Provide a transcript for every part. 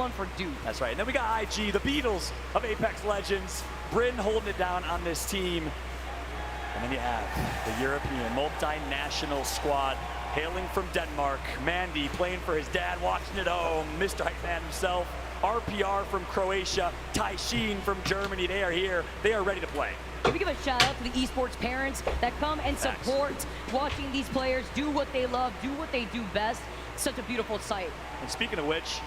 one for Duke. That's right. And then we got IG, the Beatles of Apex Legends. Bryn holding it down on this team. And then you have the European multinational squad hailing from Denmark. Mandy playing for his dad, watching at home. Mr. Hype Man himself. RPR from Croatia. Tai Sheen from Germany. They are here. They are ready to play. Can we give a shout out to the esports parents that come and support watching these players do what they love, do what they do best. Such a beautiful sight. And speaking of which,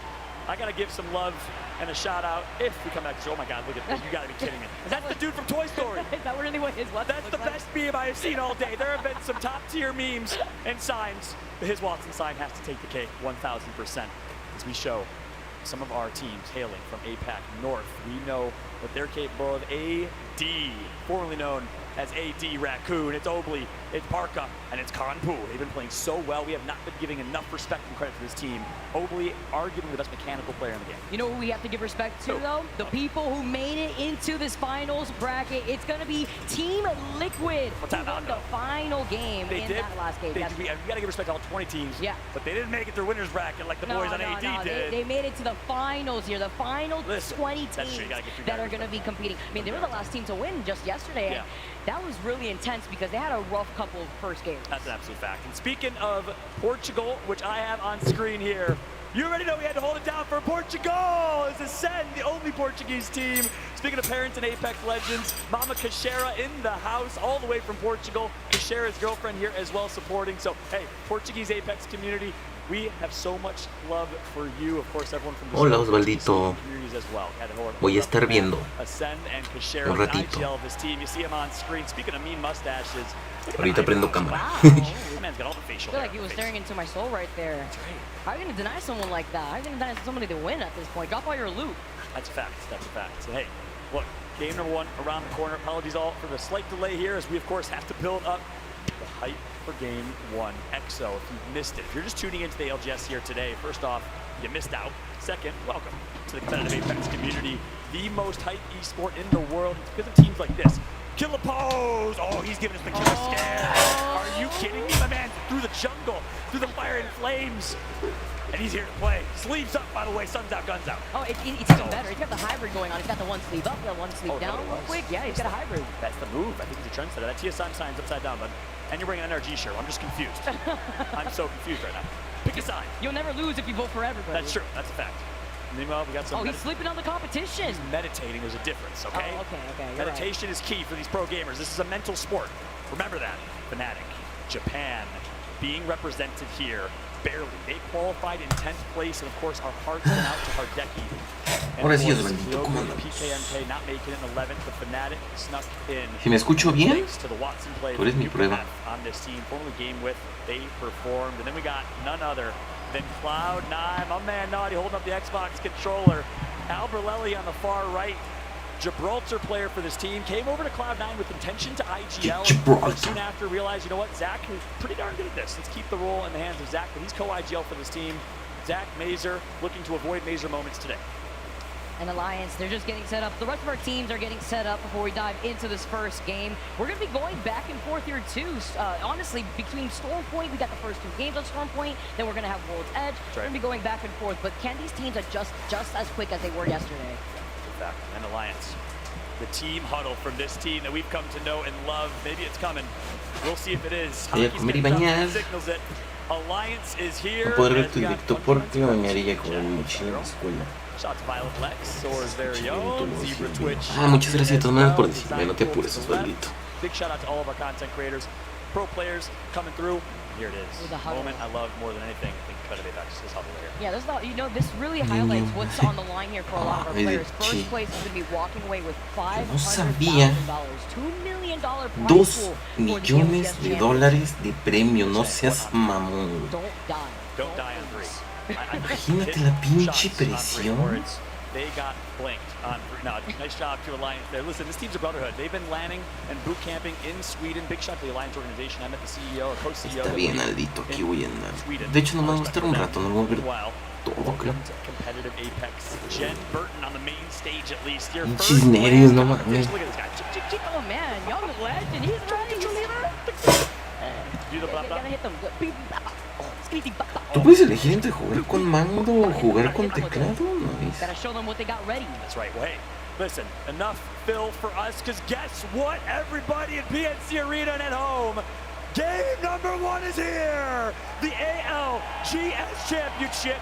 I gotta give some love and a shout out if we come back to, oh my God, look at this, you gotta be kidding me. That's the dude from Toy Story. Is that really what his weapon That's the best meme I have seen all day. There have been some top tier memes and signs. His Watson sign has to take the cake 1000% as we show some of our teams hailing from APAC North. We know what they're capable of. AD, formerly known as AD Raccoon. It's Obley, it's Parka, and it's Kanpu. They've been playing so well. We have not been giving enough respect and credit to this team. Obley, arguably the best mechanical player in the game. You know who we have to give respect to, though? The people who made it into this finals bracket. It's going to be Team Liquid, who won the final game that last game. You got to give respect to all 20 teams, but they didn't make it through winner's bracket like the boys on AD did. They made it to the finals here, the final 20 teams that are going to be competing. I mean, they were the last team to win just yesterday. And that was really intense because they had a rough couple of first games. That's an absolute fact. And speaking of Portugal, which I have on screen here, you already know we had to hold it down for Portugal. It's Ascend, the only Portuguese team. Speaking of parents and Apex Legends, Mama Kashera in the house, all the way from Portugal. Kashera's girlfriend here as well supporting. So, hey, Portuguese Apex community, we have so much love for you. Of course, everyone from the Osvaldito. communities as well. Voy a estar viendo Ascend and Kashera, un ratito. IGL of this team. You see him on screen. Speaking of mean mustaches, Ahorita prendo cámara. That man's got all the facial I feel like he was staring into my soul right there. That's right. How are you going to deny someone like that? How are you going to deny somebody to win at this point? Drop all your loot. That's a fact. That's a fact. So, hey, look, game number one around the corner. Apologies all for the slight delay here as we, of course, have to build up the hype for game one. EXO, if you've missed it, if you're just tuning into the LGS here today, first off, you missed out. Second, welcome to the competitive Apex community, the most hype esport in the world. It's because of teams like this. Killer pose! Oh, he's giving us the killer scare. Are you kidding me? My man through the jungle, through the fire and flames. And he's here to play. Sleeves up, by the way. Sun's out, guns out. Oh, it's even better. He's got the hybrid going on. He's got the one sleeve up, the one sleeve down real quick. Yeah, he's got a hybrid. That's the move. I think he's a trendsetter. That TSM sign's upside down, bud. And you're wearing an NRG shirt. I'm just confused. I'm so confused right now. Pick a side. You'll never lose if you vote for everybody. That's true. That's a fact. Meanwhile, we got some. Oh, he's sleeping on the competition. He's meditating. There's a difference, okay? Oh, okay. Meditation is key for these pro gamers. This is a mental sport. Remember that. Fnatic, Japan, being represented here. Barely. They qualified in 10th place, and of course, our hearts went out to Hardeki. Ahora sí, Osvaldito, ¿cómo andamos? PKMK not making it in 11th, but Fnatic snuck in. Si me escucho bien, Thanks to the Watson play. tú eres mi prueba. On this team, formerly game with, they performed, and then we got none other than Cloud9, my man Naughty holding up the Xbox controller. Alberlelli on the far right, Gibraltar player for this team, came over to Cloud9 with intention to IGL. And soon after realized, you know what, Zach is pretty darn good at this. Let's keep the role in the hands of Zach, but he's co-IGL for this team. Zach Mazer looking to avoid Mazer moments today. And Alliance, they're just getting set up. The rest of our teams are getting set up before we dive into this first game. We're going to be going back and forth here too. Honestly, between Storm Point, we got the first two games on Storm Point, then we're going to have World's Edge. We're going to be going back and forth, but can these teams adjust just as quick as they were yesterday? And Alliance, the team huddle from this team that we've come to know and love. Maybe it's coming. We'll see if it is. Voy a comer y bañar. Alliance is here. No puedo ver tu directo porque me bañaría con el mochila en la escuela. Muchas gracias de todas maneras por decirme, no te apures, Osvaldito. Big shout out to all of our content creators, pro players coming through. Here it is. The moment I love more than anything. I think competitive Apex is huddle here. Yeah, this is, you know, this really highlights what's on the line here for a lot of our players. First place is going to be walking away with $500,000, $2 million prize pool. $2 millones de dólares de premio, no seas mamón. Don't die on 3. Imagínate la pinche presión. They got blinked on. No, nice job to Alliance there. Listen, this team's a brotherhood. They've been landing and boot camping in Sweden. Big shout to the Alliance organization. I met the CEO or co-CEO. Está bien, Aldito, aquí voy a andar. De hecho, no me va a estar un rato, no lo voy a ver todo, creo. Competitive Apex. Jen Burton on the main stage at least. Pinches nervios, no mames. Oh man, young legend, he's ready. Do the blah blah. Gotta hit them. Tú puedes elegir entre jugar con mando o jugar con teclado, ¿no? Gotta show them what they got ready. That's right. Well, hey, listen, enough Phil for us, because guess what, everybody in PNC Arena and at home? Game number 1 is here! The ALGS Championship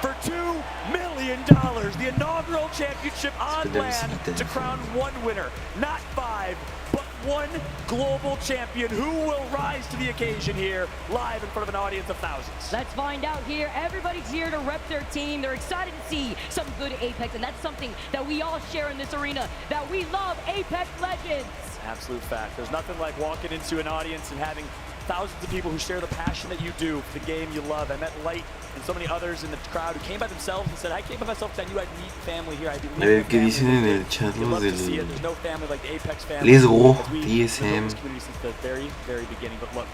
for $2 million. The inaugural championship on land to crown one winner. Not 5, but 1 global champion. Who will rise to the occasion here, live in front of an audience of thousands? Let's find out here. Everybody's here to rep their team. They're excited to see some good Apex, and that's something that we all share in this arena, that we love Apex Legends. Absolute fact. There's nothing like walking into an audience and having thousands of people who share the passion that you do for the game you love. I met Light and so many others in the crowd who came by themselves and said, I came by myself because I knew I'd meet family here. A ver qué dicen en el chat los del There's no family like the Apex family. Let's go, TSM. TSM. Since the very, very beginning. But look,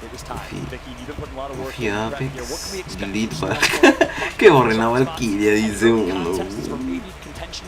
it was time. Vicky, you've been putting a lot of work Uffi in. Apex, What can we expect? delete back. Que borren a Valkyria, dice uno.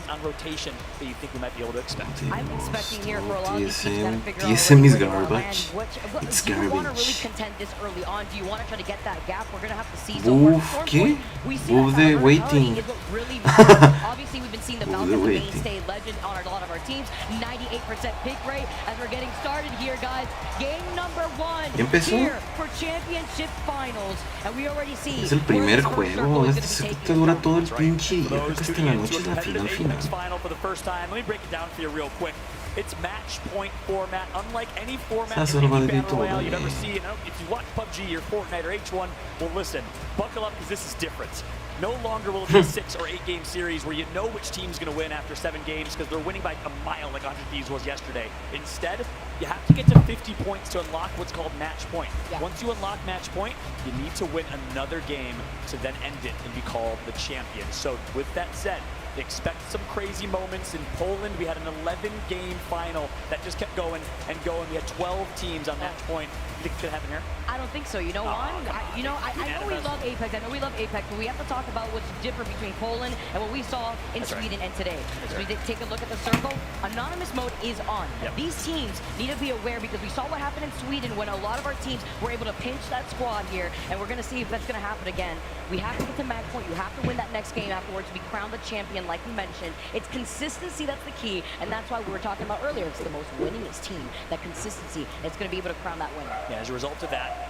On rotation that you think we might be able to expect. I'm expecting here for a lot of these teams to figure out TSM is where they wanna garbage. land. It's Do you want to really garbage. contend this early on? Do you want to try to get that gap? We're going to have to see so far. Boof, ¿qué? We see Boof that de power waiting. is what really matters. Obviously, we've been seeing the Boof Falcons de as a waiting. mainstay legend on a lot of our teams. 98% pick rate as we're getting started here, guys. Game number 1 ¿Empezó? here for championship finals. And we already see Es el primer where this first juego, circle is este gonna be te taken dura from. todo el pinche día, creo que Those hasta tuning la into noche a es la competitive final. Apex final for the first time. Let me break it down for you real quick. It's match point format, unlike any format Esa in solo va any de battle royale you've todo, ever seen. If you watch PUBG or Fortnite or H1, well listen, buckle up because this is different. No longer will it be a 6 or 8 game series where you know which team's going to win after 7 games because they're winning by a mile like 100 Thieves was yesterday. Instead, you have to get to 50 points to unlock what's called match point. Yeah. Once you unlock match point, you need to win another game to then end it and be called the champion. So with that said, expect some crazy moments. In Poland, we had an 11-game final that just kept going and going. We had 12 teams on match point. You think it could happen here? I don't think so. You know why? I know we love Apex. I know we love Apex, but we have to talk about what's different between Poland and what we saw in That's right. Sweden and today. That's So we right. take a look at the circle. Anonymous mode is on. Yep. These teams need to be aware because we saw what happened in Sweden when a lot of our teams were able to pinch that squad here, and we're going to see if that's going to happen again. We have to get to match point. You have to win that next game afterwards to be crowned the champion, like we mentioned. It's consistency that's the key, and that's why we were talking about earlier. It's the most winningest team. That consistency that's going to be able to crown that winner. Yeah, as a result of that,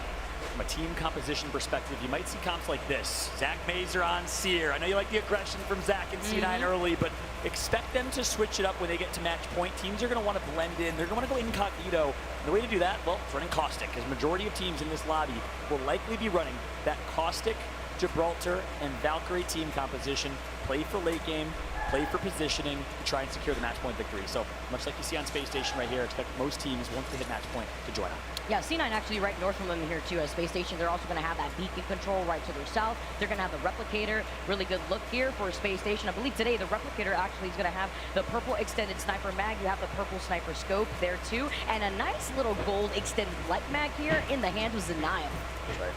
from a team composition perspective, you might see comps like this. Zach Mazer on Seer. I know you like the aggression from Zach and C9 early, but expect them to switch it up when they get to match point. Teams are going to want to blend in. They're going to want to go incognito. And the way to do that, well, it's running Caustic, because majority of teams in this lobby will likely be running that Caustic, Gibraltar, and Valkyrie team composition. Play for late game, play for positioning, to try and secure the match point victory. So much like you see on Space Station right here, expect most teams, once they hit match point, to join up. Yeah, C9 actually right north from them here too at Space Station. They're also going to have that beacon control right to their south. They're going to have the Replicator. Really good look here for Space Station. I believe today the Replicator actually is going to have the purple extended sniper mag. You have the purple sniper scope there too. And a nice little gold extended light mag here in the hand was Denial. That's right.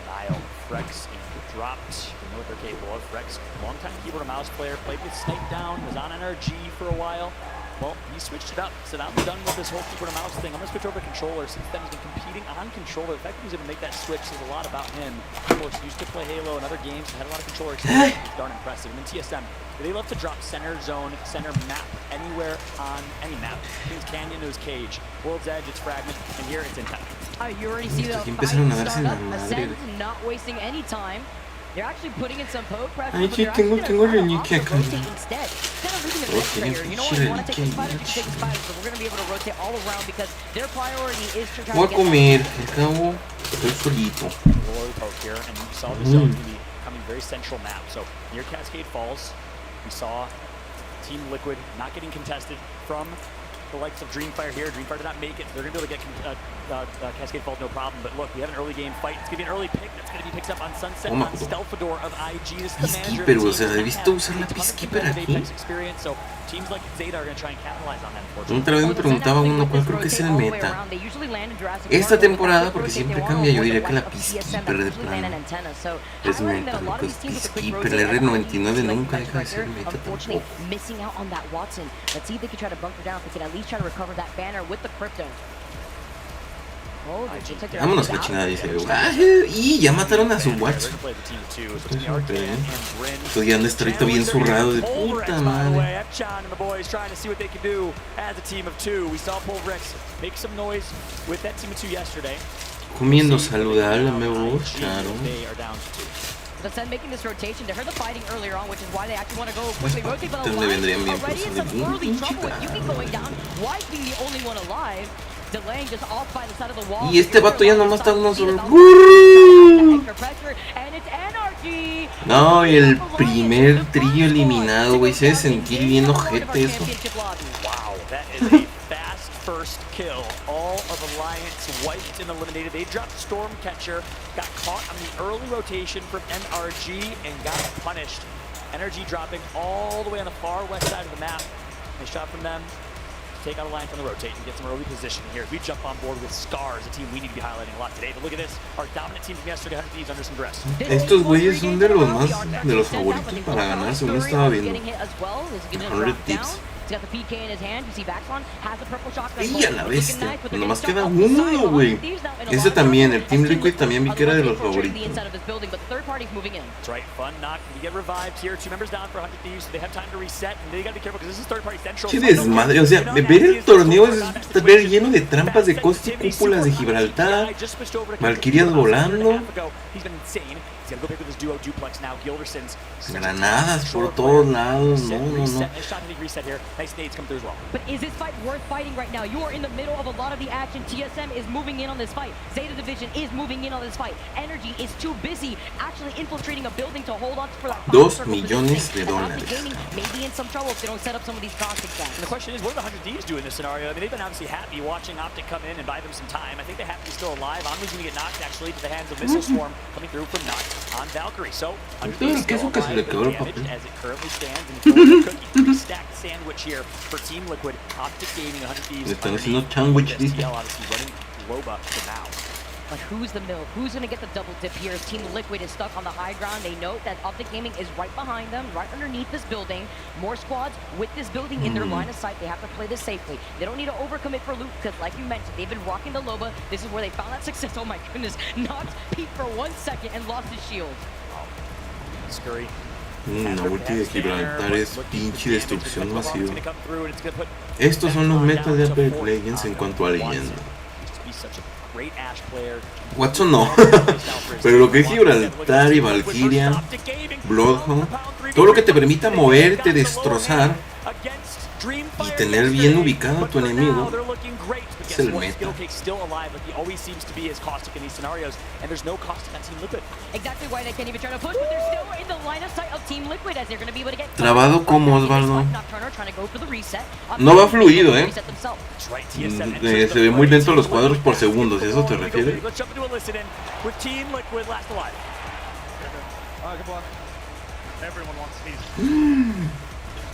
Denial, Frex dropped. We know what they're capable of. Frex, longtime keyboard and mouse player, played with Snipe Down, was on NRG for a while. Well, he switched it up, said I'm done with this whole keyboard and mouse thing. I'm going to switch over to controller. Since then, he's been competing on controller. The fact that he's able to make that switch says a lot about him. Of course, he used to play Halo and other games, had a lot of controller experience. It's darn impressive. And then TSM, they love to drop center zone, center map, anywhere on any map. Kings Canyon to his cage. World's Edge, it's Fragment, and here it's Intact. You already see the Aquí fight empezaron a darse start la up. madre. Ascend, not wasting any time. They're actually putting in some poke pressure, Ay, but sí, they're tengo actually gonna reliquia rotate acá. instead. Kind of leaving the Oh, mix right here. You know what? tiene You want to take the reliquia, spiders, you take the spiders, but we're going to be able to rotate all around because their priority is to try Voy a to get comer, al cabo estoy solito. Lower poke here, and you saw the zone becoming very central map. So near Cascade Falls, we saw Team Liquid not getting contested from the likes of Dreamfire here. Dreamfire did not make it. They're going to be able to get Cascade Falls no problem. But look, we have an early game fight. It's going to be an early pick that's going to be picked up on Sunset on Stealthador of IG. This is the manager Peacekeeper, of o the sea, team. he visto usar la Peacekeeper aquí. Experience, so teams like Zeta are going to try and capitalize on that, unfortunately. Otra vez me preguntaba uno cuál creo que es el meta. Esta temporada, porque siempre cambia, yo diría que la Peacekeeper de plano es meta, porque es Peacekeeper, la R99 nunca deja de ser meta tampoco. Missing out on that Watson. Let's see if they can try to bunker down, if they can at least try to recover that banner with the crypto. Oh, it looks like they're Vámonos a la out. chingada, dice. Y ya mataron a su Watson. Estoy ya ando estricto bien zurrado de puta madre. Comiendo saludable, me gustaron. The Sen making this rotation. They heard the fighting earlier on, which is why they actually want to go quickly rotate. But Entonces me vendrían bien already in personas some de early pinche trouble with Yuki carro. going down. Why being the only one alive? Delaying just off by the side of the wall. Y este vato ya nomás está uno solo. Extra pressure, and it's Anarchy. No, y el primer trío eliminado, güey. Se debe sentir bien ojete eso. Wow, that is a fast first kill. All of Alliance wiped and eliminated. They dropped Stormcatcher, got caught on the early rotation from NRG, and got punished. Energy dropping all the way on the far west side of the map. Nice shot from them. Take out Alliance on the rotate and get some early position here. We jump on board with Scars, a team we need to be highlighting a lot today. But look at this, our dominant team from yesterday, 100 Thieves under some duress. Estos güeyes son de los más, de los favoritos para ganar, según estaba viendo. 100 Thieves. He's got the PK in his hand. You see Vaxon has the purple shotgun. ¡Y a la bestia! Nomás queda uno, güey. Ese también, el Team Liquid también vi que era de los favoritos. That's right, Fun knock. We get revived here. 2 members down for 100 Thieves, so they have time to reset. And they gotta be careful because this is third party central. ¡Qué desmadre! O sea, ver el torneo es ver lleno de trampas de costa y cúpulas de Gibraltar, Valkyrias volando, granadas por todos lados. No, no, no. But is this fight worth fighting right now? You are in the middle of a lot of the action. TSM is moving in on this fight. Zeta Division is moving in on this fight. Energy is too busy actually infiltrating a building to hold on for that. $2 millones. Maybe in some trouble if they don't set up some of these caustic stacks. And the question is, what do the 100 Thieves do in this scenario? I mean, they've been obviously happy watching Optic come in and buy them some time. I think they have to be still alive. Omni's going to get knocked actually to the hands of Missile Swarm coming through from Knock on Valkyrie. So, 100 Thieves still alive, but damaged as it currently stands. And it's going to cookie 3-stacked sandwich here for Team Liquid. Optic Gaming, 100 Thieves. Le están haciendo sandwich, dice. Obviously running Loba for now. Like, who's the mill? Who's going to get the double dip here? As Team Liquid is stuck on the high ground. They note that Optic Gaming is right behind them, right underneath this building. More squads with this building in their line of sight. They have to play this safely. They don't need to overcommit for loot because, like you mentioned, they've been rocking the Loba. This is where they found that success. Oh my goodness. Knocked Pete for 1 second and lost his shield. Scurry. La ulti de Gibraltar es pinche destrucción masiva. Estos son los metas de Apex Legends en cuanto a leyenda. Watson no, pero lo que es Gibraltar y Valkyria, Bloodhound, todo lo que te permita moverte, destrozar y tener bien ubicado a tu enemigo es el meta. Trabado como Osvaldo. No va fluido, se ve muy lento los cuadros por segundos, ¿a eso te refieres?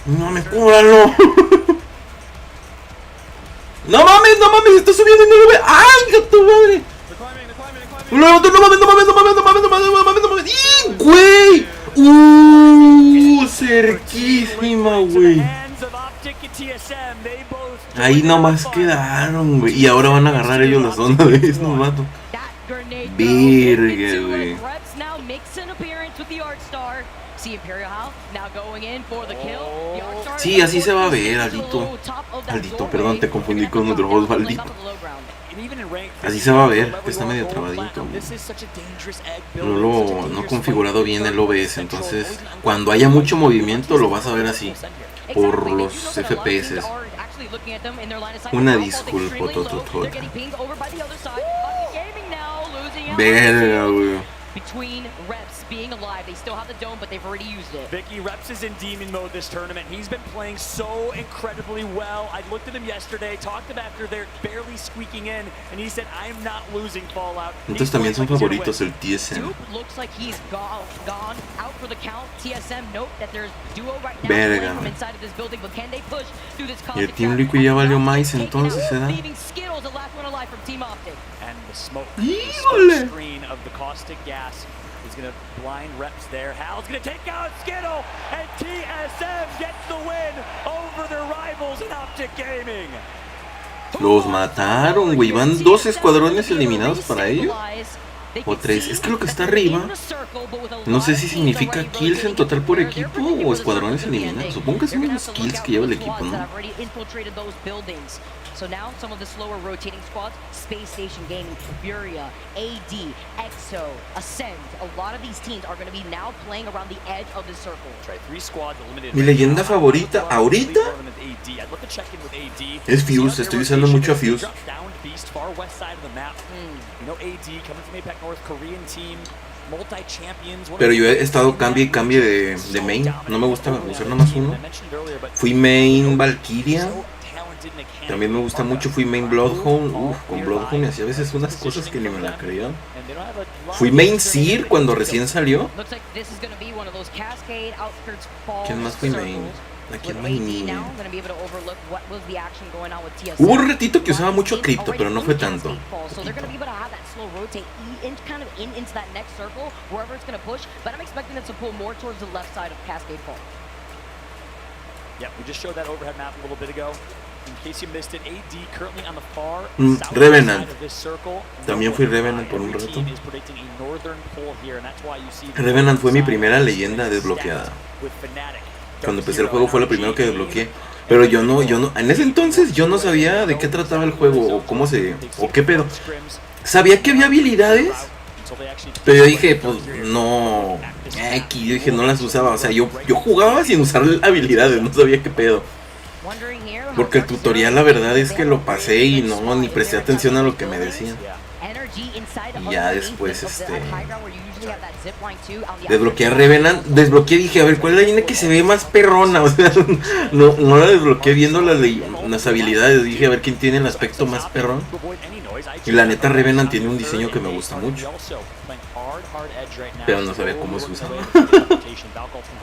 No me cúbralo. No mames, está subiendo y no lo ve. ¡Ay, qué tu madre! No mames. ¡Y, güey! Cerquísima, güey. Ahí nomás quedaron, güey. Y ahora van a agarrar ellos la zona de estos mato. Verga, güey. Sí, así se va a ver, Aldito. Aldito, perdón, te confundí con otro Osvaldito. Así se va a ver, que está medio trabadito. No he configurado bien el OBS, entonces cuando haya mucho movimiento lo vas a ver así, por los FPS. Una disculpa, Tototota. Verga, güey. Between Reps being alive, they still have the dome, but they've already used it. Vicky, Reps is in demon mode this tournament. He's been playing so incredibly well. I looked at him yesterday, talked to him after they're barely squeaking in, and he said, "I am not losing Fallout." Entonces también son favoritos el TSM. Duke looks like he's gone out for the count. TSM note that there's duo right now Verga. from inside of this building, but can they push through this? Y el Team Liquid ya valió más, entonces se da. Leaving Skittles, the last one alive from Team Optic. And the smoke screen of the caustic gas is going to blind Reps there. Hal's going to take out Skittle, and TSM gets the win over their rivals in Optic Gaming. Los mataron, güey. Van 2 escuadrones eliminados para ellos. O 3. Es que lo que está arriba, no sé si significa kills en total por equipo o escuadrones eliminados. Supongo que son los kills que lleva el equipo, ¿no? So now some of the slower rotating squads, Space Station Gaming, Furia, AD, EXO, Ascend, a lot of these teams are going to be now playing around the edge of the circle. Mi leyenda favorita ahorita es Fuse. Estoy usando mucho a Fuse. Pero yo he estado cambie y cambie de main. No me gusta usar nada más uno. Fui main Valkyria. También me gusta mucho, fui main Bloodhound. Con Bloodhound hacía a veces unas cosas que ni me la creía. Fui main Seer cuando recién salió. ¿Quién más fui main? ¿A quién main? Hubo un ratito que usaba mucho Crypto, pero no fue tanto. Revenant. También fui Revenant por un rato. Revenant fue mi primera leyenda desbloqueada. Cuando empecé el juego fue lo primero que desbloqueé. Pero yo no, en ese entonces yo no sabía de qué trataba el juego o cómo o qué pedo. Sabía que había habilidades, pero yo dije, pues no, yo dije no las usaba. O sea, yo jugaba sin usar habilidades, no sabía qué pedo. Porque el tutorial la verdad es que lo pasé y no, ni presté atención a lo que me decían. Y ya después desbloqueé a Revenant. Dije, a ver, ¿cuál es la línea que se ve más perrona? O sea, no la desbloqueé viendo las habilidades. Dije, a ver quién tiene el aspecto más perrón. Y la neta Revenant tiene un diseño que me gusta mucho. Pero no sabía cómo se usaba.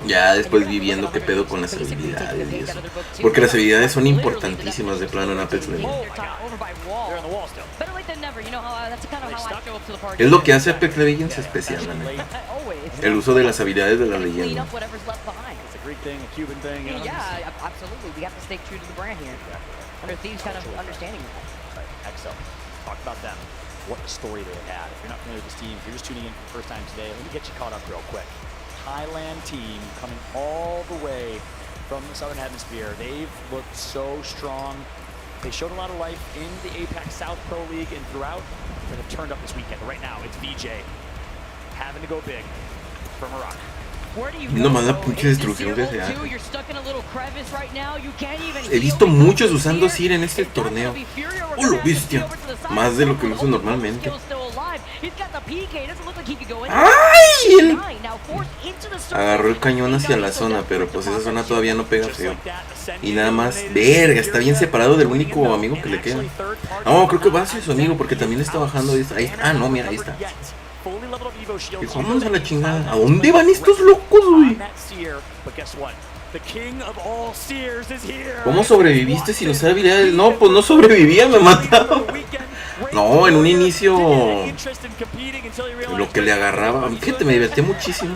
Ya después vi viendo qué pedo con las habilidades y eso. Porque las habilidades son importantísimas de plano en Apex Legends. Es lo que hace Apex Legends especial, la neta. El uso de las habilidades de la leyenda. What story they had. If you're not familiar with this team, if you're just tuning in for the first time today, let me get you caught up real quick. Thailand team coming all the way from the Southern Hemisphere. They've looked so strong. They showed a lot of life in the APAC South Pro League and throughout. They've turned up this weekend. Right now, it's VJ having to go big from Iraq. No más la pinche destrucción que se hace. He visto muchos usando Seer en este torneo. ¡Oh, lo bestia! Más de lo que lo uso normalmente. ¡Ay! Él agarró el cañón hacia la zona, pero pues esa zona todavía no pega feo. Y nada más, verga, está bien separado del único amigo que le queda. No, creo que va hacia su amigo porque también está bajando. Ahí está. Ah, no, mira, ahí está. Y vámonos a la chingada. ¿A dónde van estos locos, güey? ¿Cómo sobreviviste sin usar habilidades? No, pues no sobrevivía, me mataron. No, en un inicio lo que le agarraba, fíjate, me divertí muchísimo.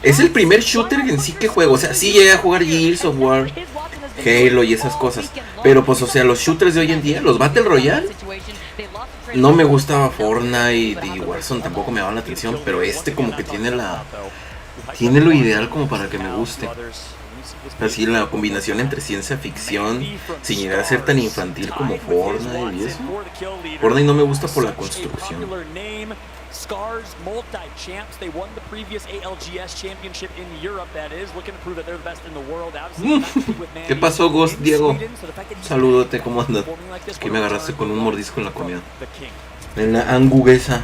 Es el primer shooter en sí que juego. O sea, sí llegué a jugar Gears of War, Halo y esas cosas. Pero pues, o sea, los shooters de hoy en día, los Battle Royale, no me gustaba Fortnite y Warzone, tampoco me daba la atención. Pero como que tiene lo ideal como para que me guste. Así la combinación entre ciencia ficción, sin llegar a ser tan infantil como Fortnite y eso. Fortnite no me gusta por la construcción. Scars, multi-champs. They won the previous ALGS championship in Europe, that is, looking to prove that they're the best in the world. ¿Qué pasó, Ghost Diego? Salúdate, ¿cómo andas? Que me agarraste con un mordisco en la comida. En la hamburguesa.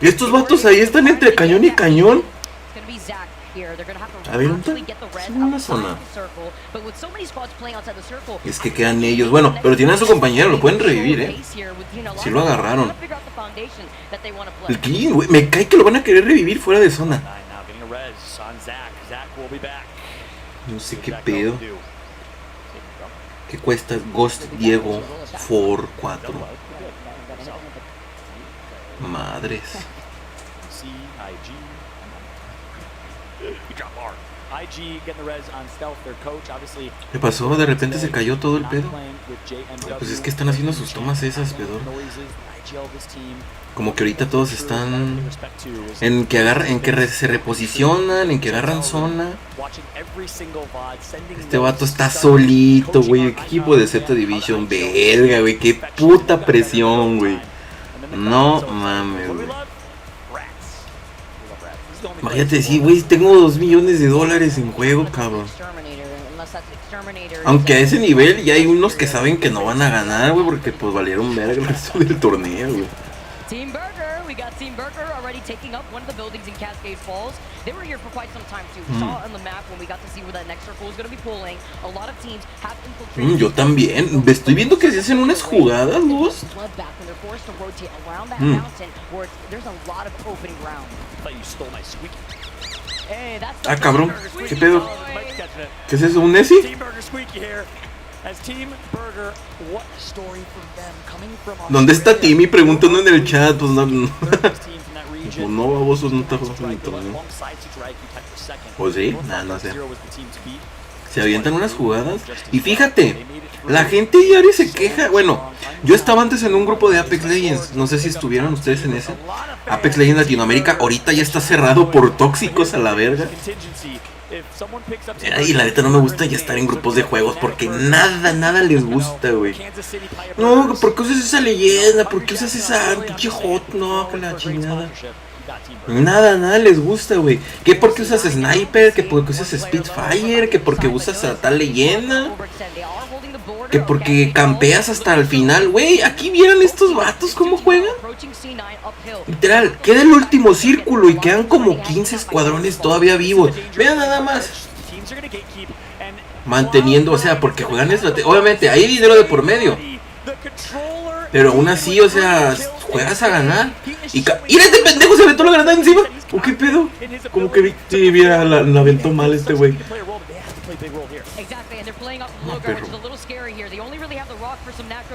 Y estos vatos ahí están entre cañón y cañón. A ver, ¿dónde está? Una zona. Es que quedan ellos. Bueno, pero tienen a su compañero, lo pueden revivir, Si lo agarraron. El King, güey, me cae que lo van a querer revivir fuera de zona. No sé qué pedo. ¿Qué cuesta Ghost Diego 4? Madres. ¿Qué pasó? De repente se cayó todo el pedo. Pues es que están haciendo sus tomas esas, pedo. Como que ahorita todos están en que se reposicionan, en que agarran zona. Este vato está solito, güey. ¿Qué equipo de Z Division? Verga, güey. Qué puta presión, güey. No mames, güey. Imagínate, sí, güey, tengo $2 millones en juego, cabrón. Aunque a ese nivel ya hay unos que saben que no van a ganar, güey, porque pues valieron verga el resto del torneo, güey. Team Burger, we got Team Burger already taking up one of the buildings in Cascade Falls. They were here for quite some time too. We saw on the map when we got to see where that next circle is going to be pulling. A lot of teams have infiltrated. Yo también. Estoy viendo que se hacen unas jugadas, los. Ah, cabrón. ¿Qué pedo? ¿Qué es eso? ¿Un Nessie? ¿Dónde está Timmy? Preguntando en el chat. Pues no. Pues no, babosos, no está jugando en el torneo. ¿O sí? Nah, no sé. Se avientan unas jugadas. Y fíjate, la gente diario se queja. Bueno, yo estaba antes en un grupo de Apex Legends. No sé si estuvieron ustedes en ese. Apex Legends Latinoamérica. Ahorita ya está cerrado por tóxicos a la verga. Y la neta no me gusta ya estar en grupos de juegos porque nada les gusta, güey. No, ¿por qué usas esa leyenda? ¿Por qué usas esa pinche hot? No, que la chingada. Nada les gusta, güey. ¿Qué porque usas Sniper? ¿Qué porque usas Spitfire? ¿Qué porque usas a tal leyenda? ¿Qué porque campeas hasta el final? Güey, aquí vieran estos vatos cómo juegan. Literal, queda el último círculo y quedan como 15 escuadrones todavía vivos. Vean nada más. Manteniendo, o sea, porque juegan estrategia. Obviamente, hay dinero de por medio. Pero aún así, o sea, juegas a ganar. Y ¡mira este pendejo! Se aventó la granada encima. ¿O qué pedo? Como que sí, mira, la aventó mal este güey.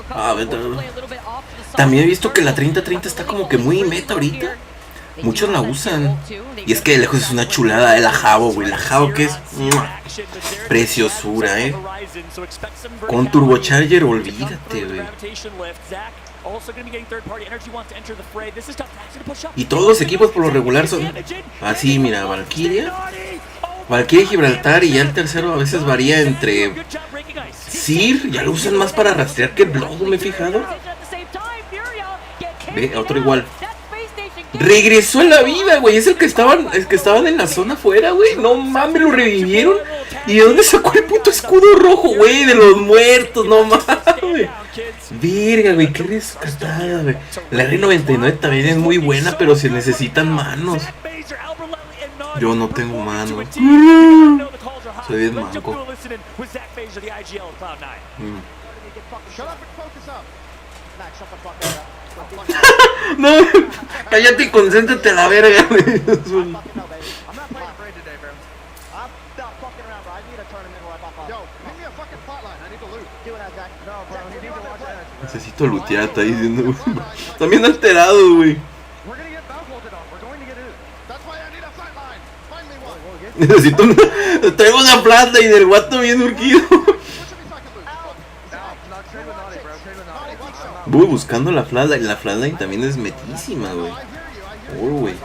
Ah, perro. Ah, también he visto que la 30-30 está como que muy meta ahorita. Muchos la usan. Y es que de lejos es una chulada de la Jabo, güey. La Jabo que es preciosura, Con turbocharger, olvídate, güey. Y todos los equipos por lo regular son así, mira, Valkyria y Gibraltar, y ya el tercero a veces varía entre Sir, ya lo usan más para rastrear que el Blood, me he fijado. Ve, otro igual. Regresó en la vida, güey. Es el que estaban en la zona afuera, güey. No mames, lo revivieron. ¿Y de dónde sacó el puto escudo rojo, güey? De los muertos, no mames. Verga, güey, qué rescatada, güey. La R99 también es muy buena, pero se necesitan manos. Yo no tengo manos. Soy bien manco. No, cállate y concéntrate a la verga. Necesito lootear, está diciendo. Están bien alterados, güey. Necesito traigo una plata y del guato bien urgido. Voy buscando la flatline. La flatline también es metísima, güey. Oh, güey.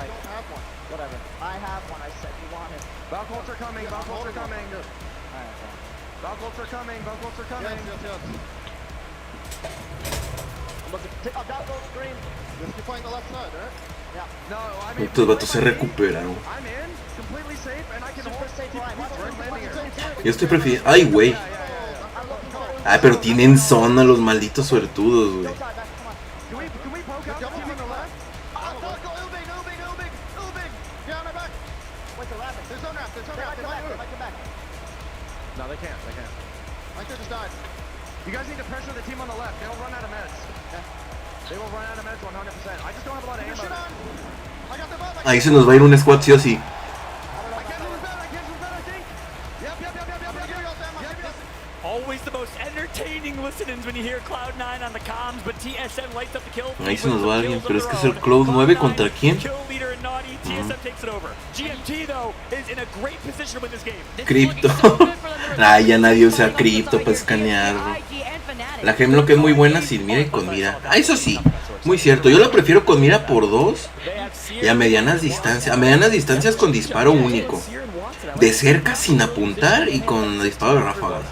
Estos vatos se recuperaron. Yo estoy prefiriendo. Ay, güey. Ah, pero tienen zona los malditos suertudos, güey. Ahí se nos va a ir un squad sí o sí. Ahí se nos va alguien, pero es que es el Cloud 9 contra quién. Cripto. Ay, ya nadie usa cripto para escanearlo. La Hemlock es muy buena sin mira y con mira. Ah, eso sí, muy cierto. Yo la prefiero con mira por 2 y a medianas distancias. A medianas distancias con disparo único. De cerca sin apuntar y con disparo de ráfagas.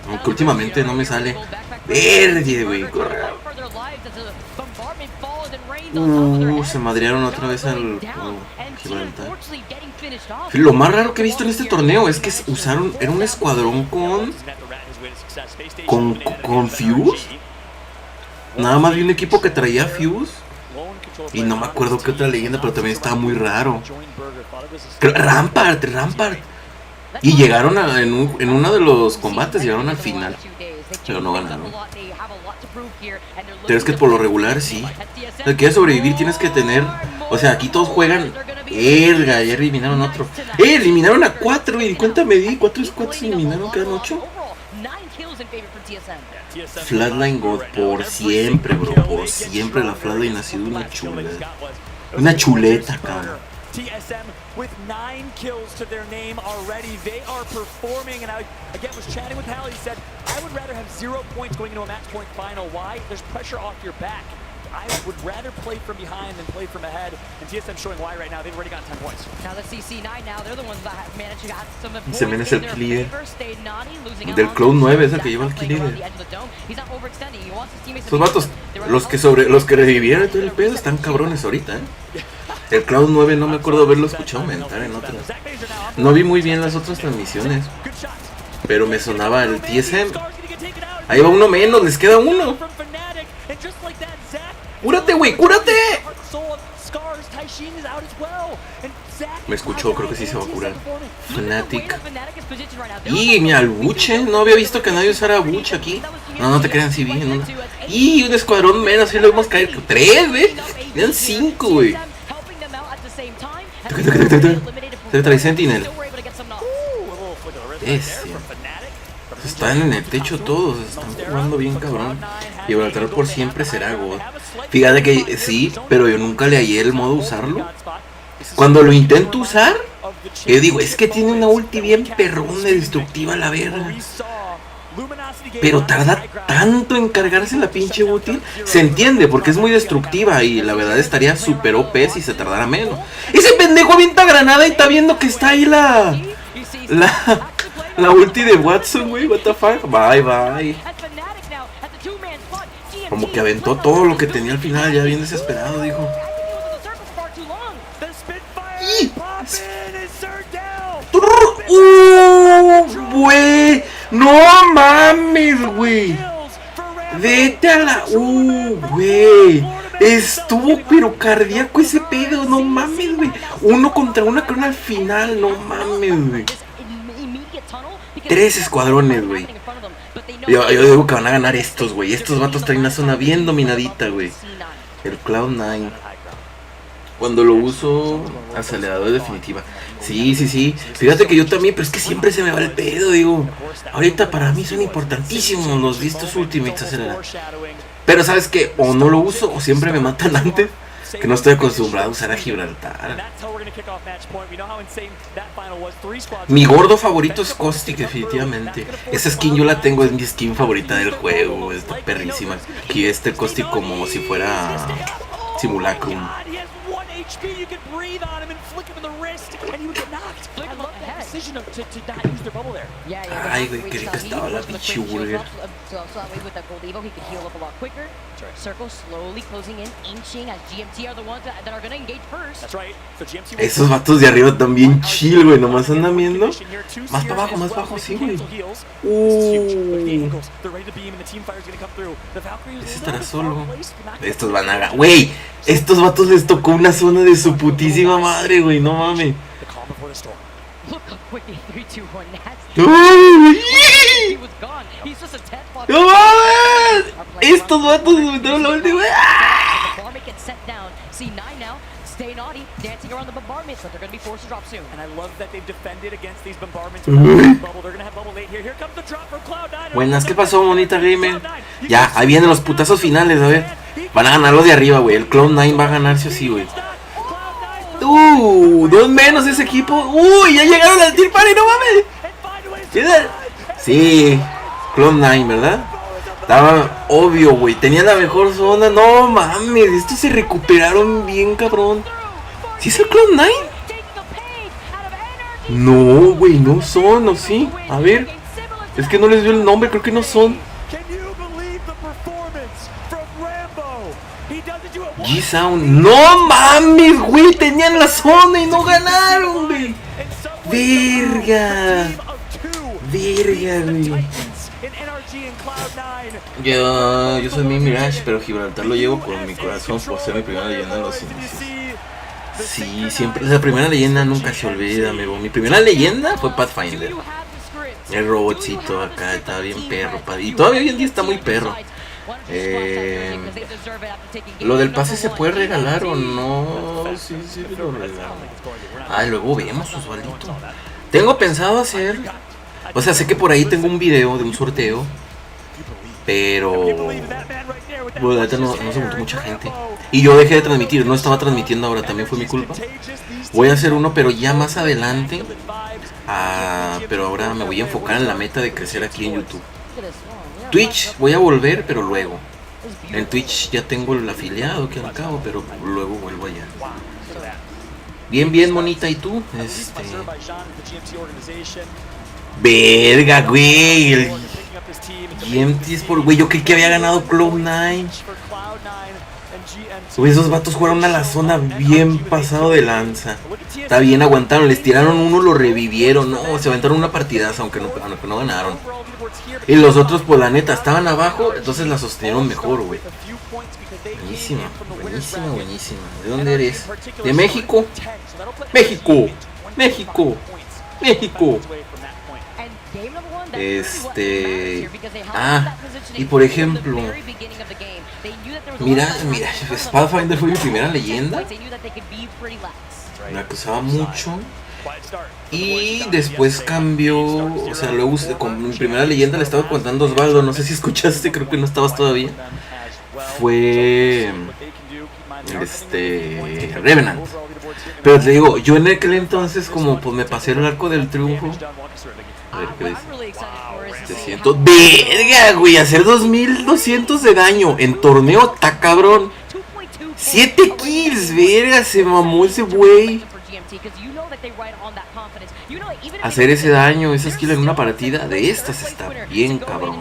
Aunque últimamente no me sale. Verde, güey. Se madrearon otra vez al Gibraltar. Lo más raro que he visto en este torneo es que usaron. Era un escuadrón con Fuse. Nada más vi un equipo que traía Fuse. Y no me acuerdo qué otra leyenda, pero también estaba muy raro. Rampart. Y llegaron en uno de los combates, llegaron al final. Pero no ganaron. Pero es que por lo regular sí. Si quieres sobrevivir tienes que tener. O sea, aquí todos juegan. Ya eliminaron otro. Eliminaron a 4. ¿Y cuánto me di? 4 squads eliminaron, quedan 8. Flatline God, por siempre, bro. Por siempre la Flatline ha sido una chuleta. Una chuleta, cabrón. TSM with 9 kills to their name already. They are performing, and I again was chatting with Hal. He said, I would rather have 0 points going into a match point final. Why? There's pressure off your back. I would rather play from behind than play from ahead. And TSM showing why right now. They've already got 10 points. Now the CC9 now, they're the ones that have managed to get some points. Se menos el kill líder. Del Cloud 9 es el que lleva el kill líder. Esos vatos, los que revivieron todo el pedo, están cabrones ahorita, El Cloud 9 no me acuerdo haberlo escuchado mentar en otras. No vi muy bien las otras transmisiones, pero me sonaba el TSM. Ahí va uno menos, les queda uno. ¡Cúrate, güey! ¡Cúrate! Me escuchó, creo que sí se va a curar. Fnatic. Y mira, el buche. No había visto que nadie usara buche aquí. No te crean, si bien. No. Y un escuadrón menos, así lo vamos a caer. 3, ¿ves? Eran 5, güey. Se trae Sentinel. Están en el techo todos. Están jugando bien cabrón. Gibraltar por siempre será God. Fíjate que sí, pero yo nunca le hallé el modo de usarlo. Cuando lo intento usar, yo digo, es que tiene una ulti bien perrón de destructiva la verga. Pero tarda tanto en cargarse la pinche ulti. Se entiende porque es muy destructiva y la verdad estaría super OP si se tardara menos. Ese pendejo avienta granada y está viendo que está ahí la ulti de Watson, güey. What the fuck. Bye. Como que aventó todo lo que tenía al final, ya bien desesperado, dijo. Güey. No mames, güey. Vete a la... güey. Estuvo pero cardíaco ese pedo, no mames, güey. 1 contra 1 con al final, no mames, güey. 3 escuadrones, güey. Yo digo que van a ganar estos, güey. Estos vatos traen una zona bien dominadita, güey. El Cloud9. Cuando lo uso, acelerador definitiva. Sí. Fíjate que yo también, pero es que siempre se me va el pedo, digo. Ahorita para mí son importantísimos los vistos ultimates acelerador. Pero sabes que o no lo uso o siempre me matan antes. Que no estoy acostumbrado a usar a Gibraltar. Mi gordo favorito es Caustic, definitivamente. Esa skin yo la tengo, es mi skin favorita del juego. Está perrísima. Aquí este Caustic como si fuera Simulacrum. Ay, güey, qué rica estaba la pinche burger. Esos vatos de arriba también chill, güey, nomás andan viendo. Más para abajo, sí, güey. Ese estará solo. Estos van a... Güey, estos vatos les tocó una zona de su putísima madre, güey, no mames. ¡No mames! Estos vatos se metieron la última. Buenas, ¿qué pasó, bonita gamer? Ya, ahí vienen los putazos finales, a ver. Van a ganar los de arriba, güey. El Cloud9 va a ganar sí o sí, güey. Dos menos ese equipo. Uy, ya llegaron al Team Party, no mames. ¿Qué? Sí, Cloud9, ¿verdad? Estaba obvio, güey. Tenía la mejor zona. No mames, estos se recuperaron bien, cabrón. ¿Sí es el Cloud9? No, güey, no son, ¿o sí? A ver. Es que no les dio el nombre, creo que no son. G-Sound. No mames, güey. Tenían la zona y no ganaron, güey. Verga. Verga, güey. Yo soy mi Mirage, pero Gibraltar lo llevo por mi corazón por ser mi primera leyenda en los inicios. Sí, siempre. La primera leyenda nunca se olvida, amigo. Mi primera leyenda fue Pathfinder. El robotcito acá estaba bien perro. Y todavía hoy en día está muy perro. Lo del pase se puede regalar o no. Sí, lo regalo. Ah, luego vemos, Osvaldito. Tengo pensado hacer. O sea, sé que por ahí tengo un video de un sorteo. Pero bueno, la neta no se juntó mucha gente. Y yo dejé de transmitir, no estaba transmitiendo ahora, también fue mi culpa. Voy a hacer uno, pero ya más adelante. Pero ahora me voy a enfocar en la meta de crecer aquí en YouTube. Twitch voy a volver, pero luego. En Twitch ya tengo el afiliado que al cabo, pero luego vuelvo allá. Bien, monita, ¿y tú? Verga, güey. El GMT es por... Güey, yo creí que había ganado Cloud9. Güey, esos vatos jugaron a la zona bien pasado de lanza. Está bien, aguantaron, les tiraron uno, lo revivieron. No, se aventaron una partidaza, aunque no ganaron. Y los otros, pues la neta, estaban abajo, entonces la sostenieron mejor, güey. Buenísima. ¿De dónde eres? ¿De México? México. Y por ejemplo, mira, Pathfinder fue mi primera leyenda. Me acusaba mucho. Y después cambió. O sea, luego con mi primera leyenda le estaba contando a Osvaldo. No sé si escuchaste, creo que no estabas todavía. Fue Revenant. Pero te digo, yo en aquel entonces, como pues me pasé el arco del triunfo. A ver qué dice. 700. Verga, güey, hacer 2200 de daño en torneo, está cabrón. 7 kills, verga, se mamó ese güey. Hacer ese daño, esa skill en una partida de estas está bien cabrón.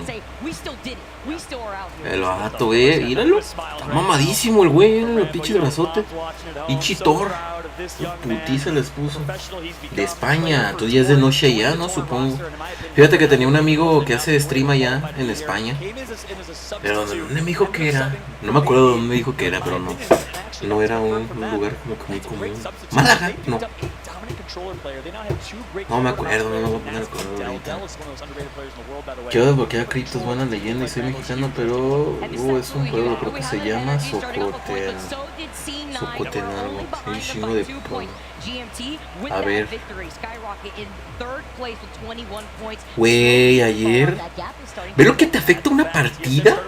El vato, míralo. Está mamadísimo el güey, el pinche brazote. Y Chitor. Putiza les puso. De España, entonces ya es de noche allá, ¿no? Supongo. Fíjate que tenía un amigo que hace stream allá en España. Pero ¿dónde me dijo que era? No me acuerdo dónde me dijo que era, pero no. No era un lugar como que muy común. ¿Málaga? No. No me acuerdo, no me voy a poner acuerdo ahorita. Quiero desbloquear criptos, buena leyenda y soy mexicano, pero es un juego, creo que se llama Socotel. Socotel algo, sí, chingo de pro. A ver. Güey, ayer. ¿Ve lo que te afecta una partida?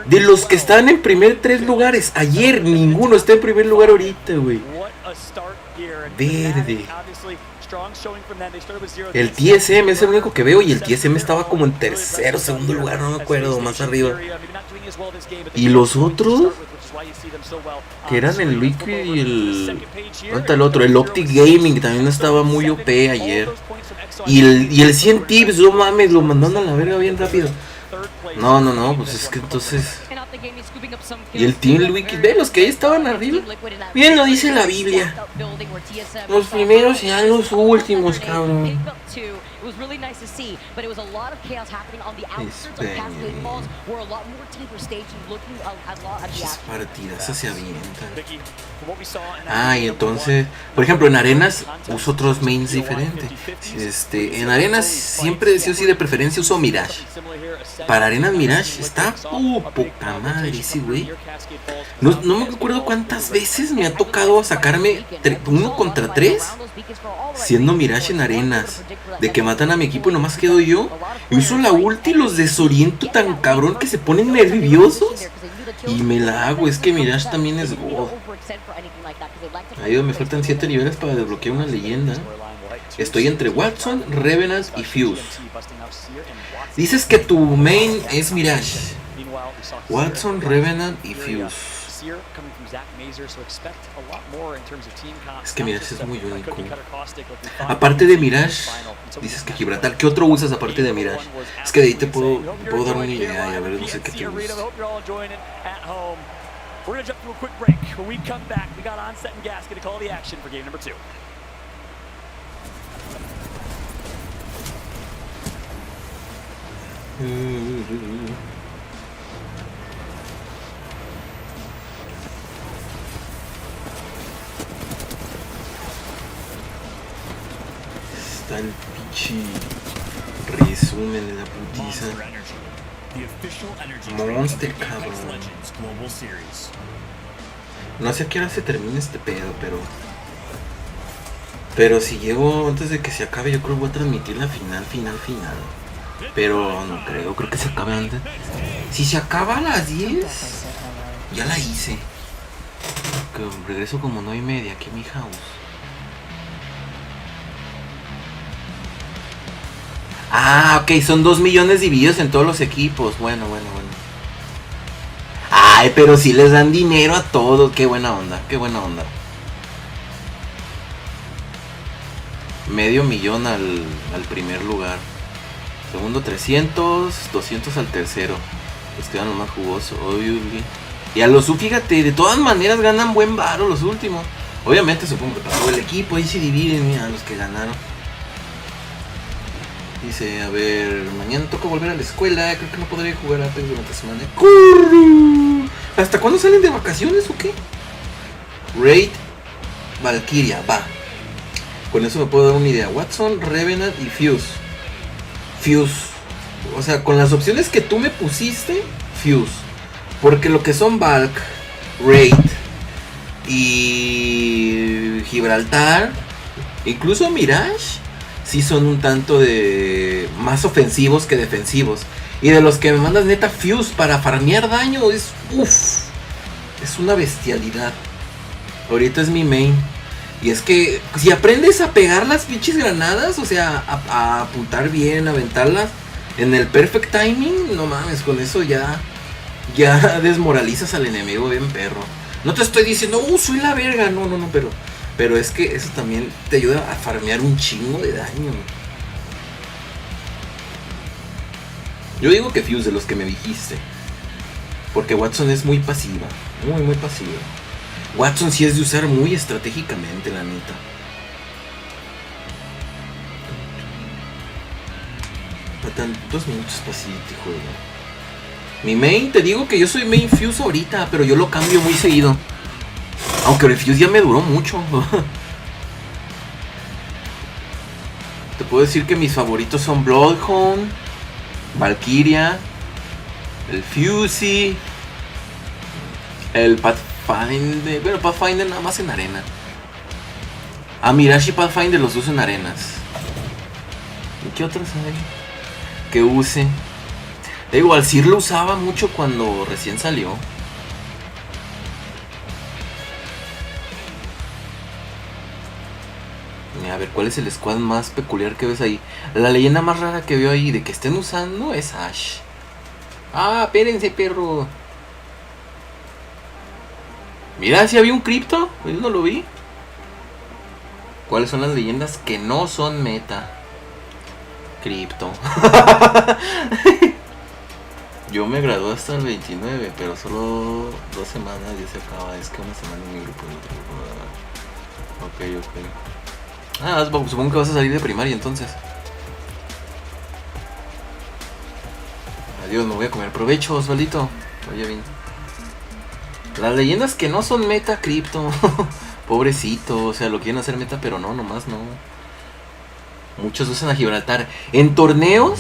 De los que están en primer 3 lugares, ayer ninguno está en primer lugar ahorita, güey. Verde. El TSM es el único que veo y el TSM estaba como en tercero, segundo lugar, no me acuerdo, más arriba. Y los otros, que eran el Liquid y el... ¿Dónde está el otro? El Optic Gaming también estaba muy OP ayer. Y el 100 tips, no mames, lo mandaron a la verga bien rápido. No, pues es que entonces... Y el Team Liquid, ve los que ahí estaban arriba. Bien lo dice la Biblia. Los primeros serán los últimos, cabrón. Muchas partidas se avientan. Y entonces, por ejemplo, en arenas uso otros mains diferentes. En arenas siempre decía así, de preferencia uso Mirage. Para arenas Mirage está poca madre ese güey. No me acuerdo cuántas veces me ha tocado sacarme 1 contra 3 siendo Mirage en arenas. De que matan a mi equipo y nomás quedo yo. Y uso la ulti y los desoriento tan cabrón que se ponen nerviosos. Y me la hago, es que Mirage también es God. Ahí me faltan 7 niveles para desbloquear una leyenda. Estoy entre Watson, Revenant y Fuse. Dices que tu main es Mirage. Watson, Revenant y Fuse. Es que Mirage es muy único. Aparte de Mirage, dices que Gibraltar. ¿Qué otro usas aparte de Mirage? Es que de ahí te puedo dar una idea y a ver, no sé qué te gusta. We're going to jump to a quick break. When we come back, we got Onset and Gas going to call the action for game number 2. Está el pinche resumen de la putiza. Monster, cabrón. No sé a qué hora se termina este pedo, pero si llego antes de que se acabe, yo creo que voy a transmitir la final. Pero no creo que se acabe antes. Si se acaba a las 10, ya la hice. Que regreso como 9:30 aquí a mi house. Ah, ok, son 2 millones divididos en todos los equipos. Bueno. Ay, pero si les dan dinero a todos. Qué buena onda. Medio millón al primer lugar. Segundo 300, 200 al tercero. Los quedan los más jugosos, obviously. Y a los fíjate, de todas maneras ganan buen varo los últimos. Obviamente supongo que para todo el equipo ahí se dividen, mira, los que ganaron. Dice, a ver, mañana toca volver a la escuela, creo que no podré jugar antes durante la semana. ¡Corre! ¿Hasta cuándo salen de vacaciones o qué? Raid, Valkyria, va. Con eso me puedo dar una idea. Watson, Revenant y Fuse. O sea, con las opciones que tú me pusiste, Fuse. Porque lo que son Valk, Raid y Gibraltar, incluso Mirage, sí son un tanto de más ofensivos que defensivos. Y de los que me mandas neta Fuse para farmear daño es una bestialidad. Ahorita es mi main. Y es que si aprendes a pegar las pinches granadas, o sea, a apuntar bien, a aventarlas en el perfect timing, no mames, con eso ya desmoralizas al enemigo bien perro. No te estoy diciendo, soy la verga, no, pero es que eso también te ayuda a farmear un chingo de daño. Yo digo que Fuse de los que me dijiste, porque Watson es muy pasiva, muy pasiva. Watson sí es de usar muy estratégicamente, la neta. Faltan 2 minutos para siguiente juego. Mi main, te digo que yo soy main Fuse ahorita, pero yo lo cambio muy seguido. Aunque el Fuse ya me duró mucho. Te puedo decir que mis favoritos son Bloodhound, Valkyria, el Fusey, el Pathfinder. Bueno, Pathfinder nada más en arena. A Mirage y Pathfinder los uso en arenas. ¿Y qué otros hay que use? Da igual, Sir lo usaba mucho cuando recién salió. A ver, ¿cuál es el squad más peculiar que ves ahí? La leyenda más rara que veo ahí de que estén usando es Ash. Ah, espérense, perro. Mira, si había un cripto. Yo no lo vi. ¿Cuáles son las leyendas que no son meta? Cripto. Yo me gradué hasta el 29, pero solo 2 semanas ya se acaba. Es que una semana en mi grupo y otro grupo. Ok. Ah, supongo que vas a salir de primaria entonces. Adiós, me voy a comer. Provecho, Osvaldito. Oye bien. Las leyendas que no son meta, cripto. Pobrecito, o sea, lo quieren hacer meta, pero no, nomás no. Muchos usan a Gibraltar. En torneos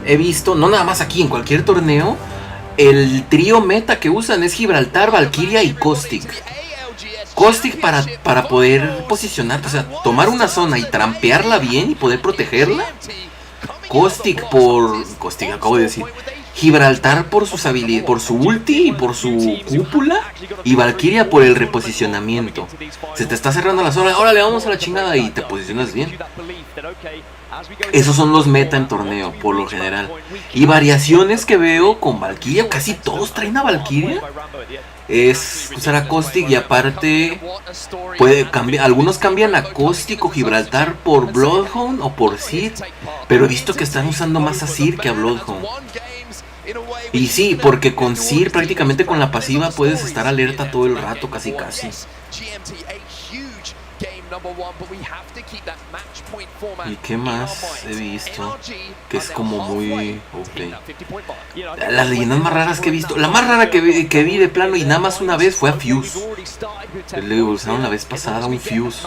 he visto, no nada más aquí, en cualquier torneo, el trío meta que usan es Gibraltar, Valkyria y Caustic. Caustic para poder posicionarte, o sea, tomar una zona y trampearla bien y poder protegerla. Caustic acabo de decir. Gibraltar por sus habilidades, por su ulti y por su cúpula, y Valkyria por el reposicionamiento. Se te está cerrando la zona, órale, vamos a la chingada y te posicionas bien. Esos son los meta en torneo, por lo general. Y variaciones que veo con Valkyria, casi todos traen a Valkyria. Es usar a Caustic y aparte puede cambiar, algunos cambian a Caustic o Gibraltar por Bloodhound o por Seed, pero he visto que están usando más a Seed que a Bloodhound. Y sí, porque con Seed prácticamente con la pasiva puedes estar alerta todo el rato, casi. ¿Y qué más he visto? Que es como muy ok. Las leyendas más raras que he visto. La más rara que vi de plano y nada más una vez fue a Fuse. Le usaron la vez pasada un Fuse.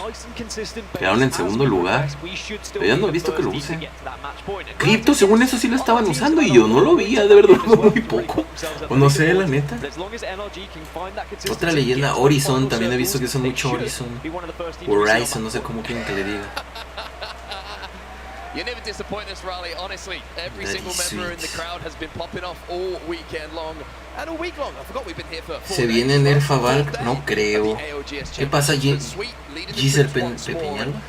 Quedaron en segundo lugar. Pero ya no he visto que lo usen. Crypto, según eso sí lo estaban usando y yo no lo vi, de verdad, muy poco. O no sé, la neta. Otra leyenda, Horizon, también he visto que son mucho Horizon. Horizon, no sé cómo quieren que le diga. You never disappoint us, Raleigh. Honestly, every single member in the crowd has been popping off all weekend long. And all week long. I forgot we've been here for 4 ¿Se viene Nerf a Valk? No creo. ¿Qué pasa, Giselle Peñalba?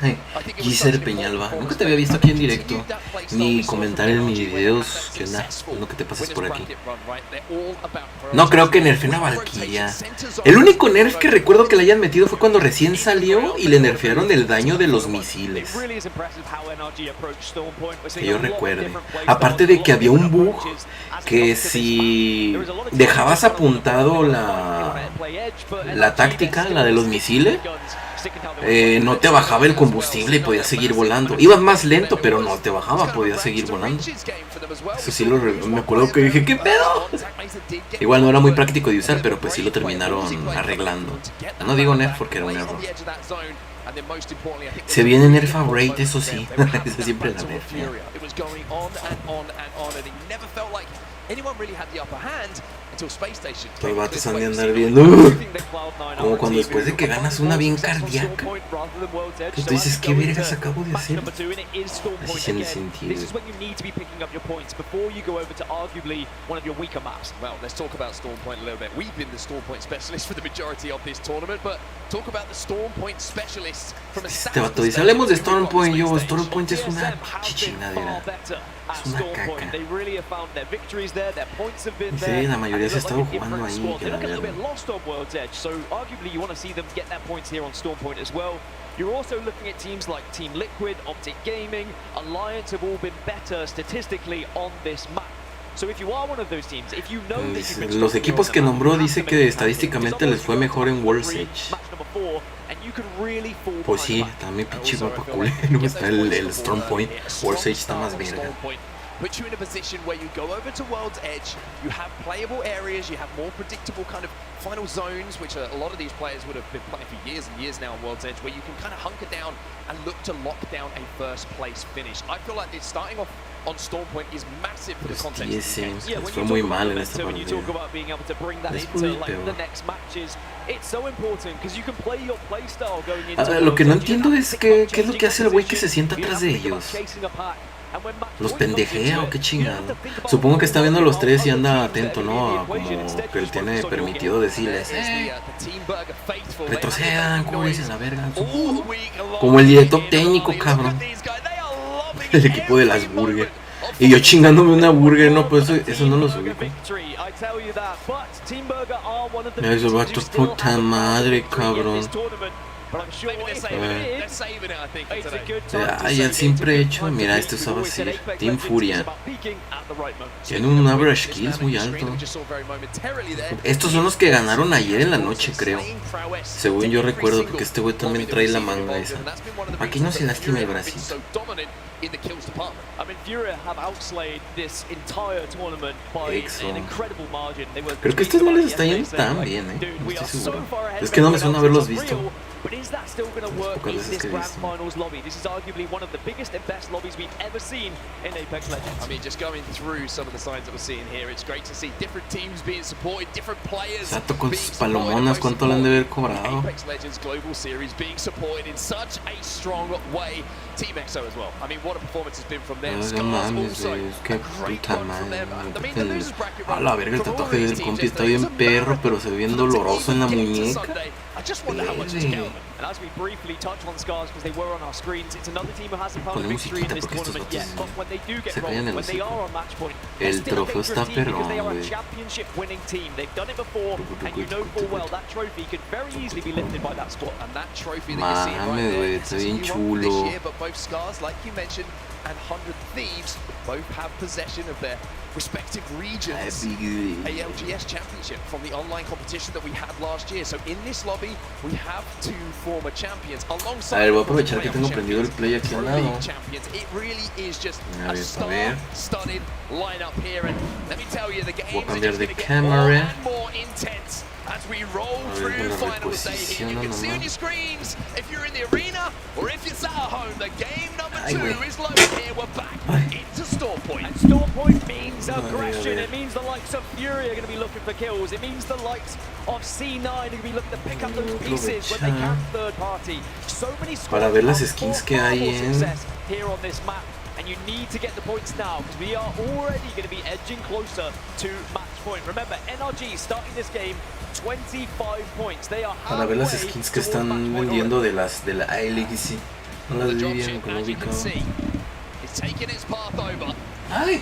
Giselle Peñalba. Nunca te había visto aquí en directo. Ni comentar en mis videos. ¿Qué onda? ¿No que te pasas por aquí? No creo que nerfen a Valkyria. El único nerf que recuerdo que le hayan metido fue cuando recién salió y le nerfearon el daño de los misiles. Que yo recuerde. Aparte de que había un bug que si dejabas apuntado la táctica, la de los misiles, no te bajaba el combustible y podías seguir volando. Ibas más lento, pero no te bajaba, podías seguir volando. Eso sí me acuerdo que dije, ¿qué pedo? Igual no era muy práctico de usar, pero pues sí lo terminaron arreglando. No digo nerf porque era un error. Se viene nerf a Braid, eso sí. Eso siempre la nerf. Los vatos han de andar viendo como cuando después de que ganas una bien cardíaca, que tú dices, ¿qué vergas acabo de hacer? Así se me sentido. Este vato dice, hablemos de Storm Point. Yo, Storm Point es una chichinadera. Es una caca. Sí, la mayoría se ha estado jugando ahí. You're also looking at teams like Team Liquid, Optic Gaming, Alliance have all been better statistically on this map. So if you are one of those teams, if you know that you've been los equipos que nombró dice que estadísticamente les fue mejor en World's Edge. Pues sí, también pinche mapa culero. Está el Storm Point. World's Edge está más verga. Put you in a position where you go over to World's Edge, you have playable areas, you have more predictable kind of final zones, which a lot of these players would have been playing for years and years now on World's Edge, where you can kind of hunker down and look to lock down a first place finish. I feel like it's starting off on Storm Point is massive for the context. Yeah, fue muy mal en esta partida. Lo que no entiendo es qué es lo que hace el güey que se sienta atrás de ellos. ¿Los pendejea o qué chingado? Supongo que está viendo a los tres y anda atento, ¿no? Como que él tiene permitido decirles, retrocedan, como dicen la verga. Como el director técnico, cabrón. El equipo de las burger. Y yo chingándome una burger, no, pues eso no lo subí. Mira, esos vatos, puta madre, cabrón. Ay, el simple hecho, mira, este usaba así, Team Furia. Tiene un average kills muy alto. Estos son los que ganaron ayer en la noche, creo. Según yo recuerdo, porque este güey también trae la manga esa. Aquí no se lastima el bracito. Exo. Creo que estos no les está yendo tan bien, no estoy seguro. Es que no me suena haberlos visto. But is that still going to work in this Grand Finals lobby? This is arguably one of the biggest and best lobbies we've ever seen in Apex Legends. I mean, just going through some of the signs that we're seeing here, it's great to see different teams being supported, different players Exacto, con sus palomonas, ¿cuánto le han de haber cobrado? Apex Legends Global Series being supported in such a strong way. Team EXO as well. I mean, what a performance has been from them. No mames, qué puta madre. A la verga, el tatuaje del compi está bien perro, pero se ve bien doloroso en la muñeca. And as we briefly touch on Scars because they were on our screens, it's another team who hasn't found a victory in this tournament yet. But when they do get rolled, when they are on match point, el trofeo está perrón, because they are a championship winning team. They've done it before, and you know full well that trophy could very easily be lifted by that squad. And that trophy that you're seeing right there, está bien chulo. This chulo. year, but both Scars, like you mentioned, and 100 Thieves both have possession of their respective regions. ALGS Championship from the online competition that we had last year. So in this lobby, we have two former champions alongside. A ver, voy a aprovechar que tengo prendido el play aquí al lado. It really is just a star-studded lineup here, and let me tell you, the games are just going to get more and more intense as we roll through finals day here. You can see on your screens if you're in the arena or if it's at home. The game number 2 is loaded here. We're back into Store Point. And Store Point means aggression. It means the likes of Fury are going to be looking for kills. It means the likes of C9 are going to be looking to pick up those pieces when they can third party. So many para ver las skins que hay here on this map. And you need to get the points now because we are already going to be edging closer to match point. Remember, NRG starting this game 25 points. They are para ver las skins que están vendiendo de la Legacy. No las vi bien, como ubicado. Ay.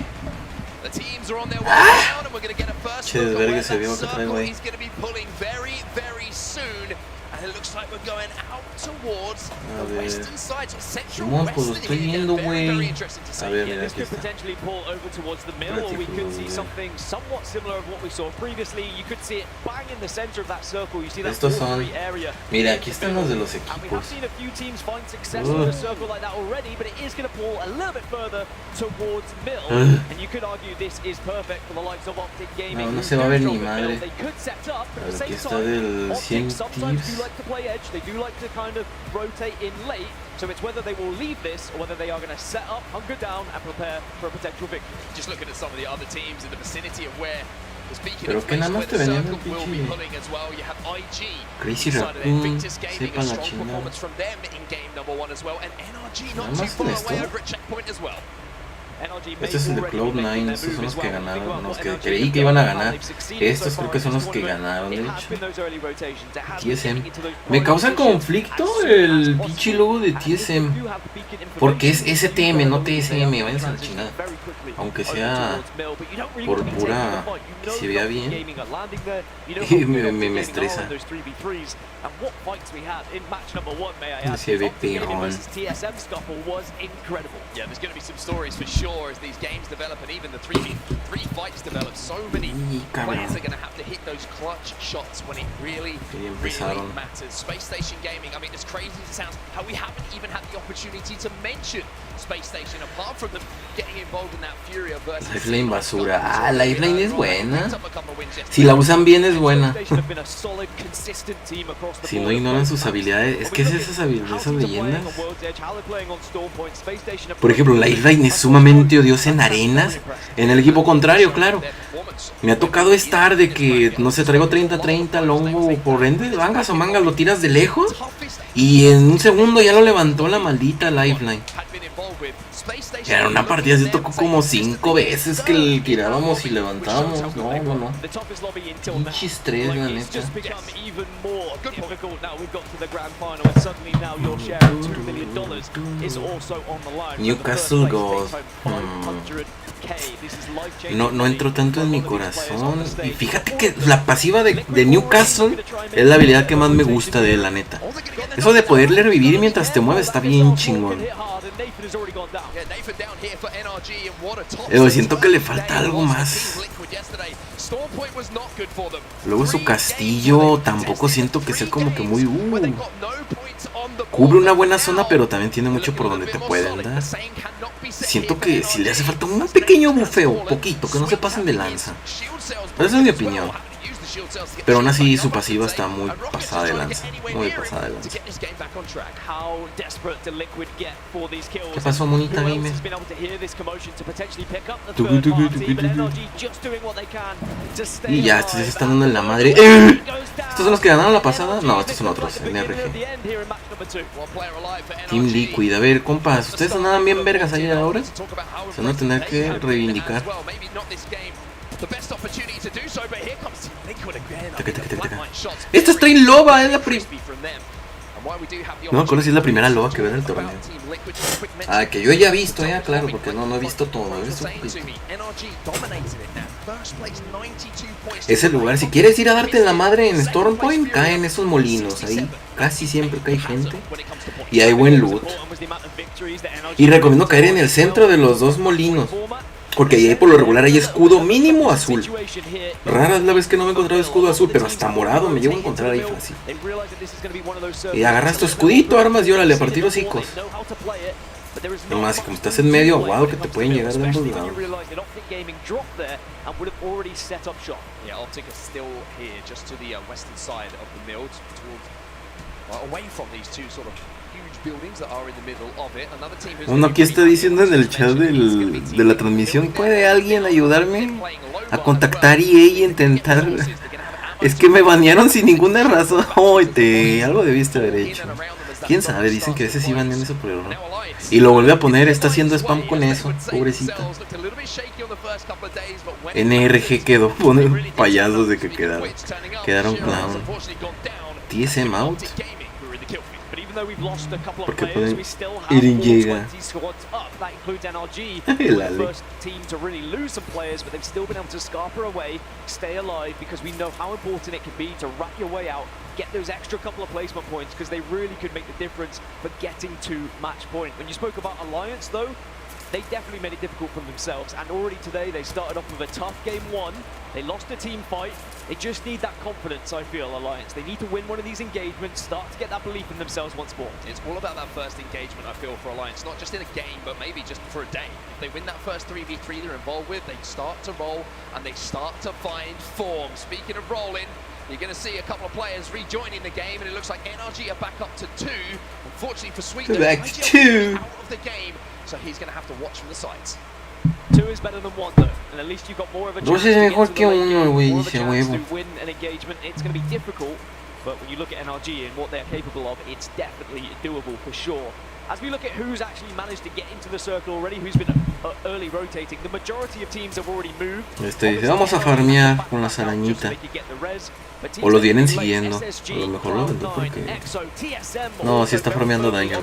The teams are on their way down, and we're going to get a first look at where that circle is going to be pulling very, very soon. And it looks like we're going out towards the western side, central western. Very interesting to see. This could potentially pull over towards the mill, or we could see something somewhat similar of what we saw previously. You could see it bang in the center of that circle. You see that free area. Mira, aquí están los de los equipos. And we have seen a few teams find success in a circle like that already, but it is going to pull a little bit further towards mill. And you could argue this is perfect for the likes of Optic Gaming. No se va a ver ni madre. They could set up, but at the Aquí same está del time, 100 sometimes do like to play edge. They do like to kind of rotate in late. So it's whether they will leave this or whether they are going to set up, hunker down, and prepare for a potential victory. Just looking at some of the other teams in the vicinity of where. Pero que nada más te venían el pinche Crazy Raccoon, sepa la chingada. Nada más con esto. Este es el de Cloud9, estos son los que ganaron, los que creí que iban a ganar. Estos creo que son los que ganaron, de hecho. TSM. Me causa conflicto el pinche logo de TSM. Porque es STM, no TSM, váyanse a la chingada. Aunque sea por pura que se vea bien. Me estresa. Se ve perrón. As these games develop and even the three fights develop, so many players are going to have to hit those clutch shots when it really matters. Space Station Gaming, I mean, as crazy as it sounds, how we haven't even had the opportunity to mention Space Station apart from them getting involved in that Furia versus Lifeline basura. Ah, Lifeline es buena. Si la usan bien es buena. Si no ignoran sus habilidades, es que es esas leyendas. Por ejemplo, Lifeline es sumamente odiosa en arenas. En el equipo contrario, claro. Me ha tocado estar de que, no sé, traigo 30-30, longo por ende de mangas o mangas, lo tiras de lejos y en un segundo ya lo levantó la maldita Lifeline. En una partida se tocó como 5 veces que le tirábamos y levantábamos. No. Pinche estrés, la neta. Newcastle Ghost. No entró tanto en mi corazón. Y fíjate que la pasiva de Newcastle es la habilidad que más me gusta de él, la neta. Eso de poderle revivir mientras te mueves está bien chingón. Pero siento que le falta algo más. Luego su castillo tampoco siento que sea como que muy cubre una buena zona, pero también tiene mucho por donde te pueden dar. Siento que si le hace falta un pequeño bufeo, poquito, que no se pasen de lanza. Pero esa es mi opinión. Pero aún así su pasiva está muy pasada de lanza. Muy pasada de lanza. ¿Qué pasó, monita gamer? Y ya, estos se están dando en la madre. ¿Estos son los que ganaron la pasada? No, estos son otros, NRG. Team Liquid, a ver, compas, ¿ustedes andan bien vergas ahí ahora? Se van a tener que reivindicar. Esta está en loba, es la primera. No me acuerdo si es la primera loba que veo en el torneo. Ah, que yo ya he visto, ya, claro, porque no he visto todo. Es el lugar, si quieres ir a darte la madre en Storm Point, caen esos molinos. Ahí casi siempre cae gente. Y hay buen loot. Y recomiendo caer en el centro de los dos molinos. Porque ahí por lo regular hay escudo mínimo azul. Rara es la vez que no me he encontrado escudo azul, pero hasta morado me llevo a encontrar ahí fácil. Y agarras tu escudito, armas y órale, a partir hocicos. Nomás, como estás en medio, wow, que te pueden llegar de ambos lados. Uno aquí está diciendo en el chat de la transmisión, ¿puede alguien ayudarme a contactar EA y intentar? Es que me banearon sin ninguna razón. Algo debiste haber hecho. ¿Quién sabe? Dicen que a veces sí banean eso por error. Y lo vuelve a poner, está haciendo spam con eso, pobrecita. NRG quedó, ponen payasos de que quedaron clown. TSM out. Porque pueden ir en llega. El Ale. Get those extra couple of placement points because they really could make the difference for getting to match point. When you spoke about Alliance though, they definitely made it difficult for themselves, and already today they started off with a tough game one. They lost a team fight. They just need that confidence, I feel, Alliance. They need to win one of these engagements, start to get that belief in themselves once more. It's all about that first engagement, I feel, for Alliance, not just in a game, but maybe just for a day. If they win that first 3v3 they're involved with, they start to roll, and they start to find form. Speaking of rolling, you're going to see a couple of players rejoining the game, and it looks like NRG are back up to 2. Unfortunately for Sweet, back to 2 out of the game, so he's going to have to watch from the sides. 2 is better than 1 though, and at least you've got more of a chance to win an engagement. It's going to be difficult, but when you look at NRG and what they're capable of, it's definitely doable for sure. As we look at who's actually managed to get into the circle already, who's been early rotating, the majority of teams have already moved. Vamos a farmear con las arañitas. O lo vienen siguiendo. A lo mejor lo vendo porque... No, sí está farmeando daño.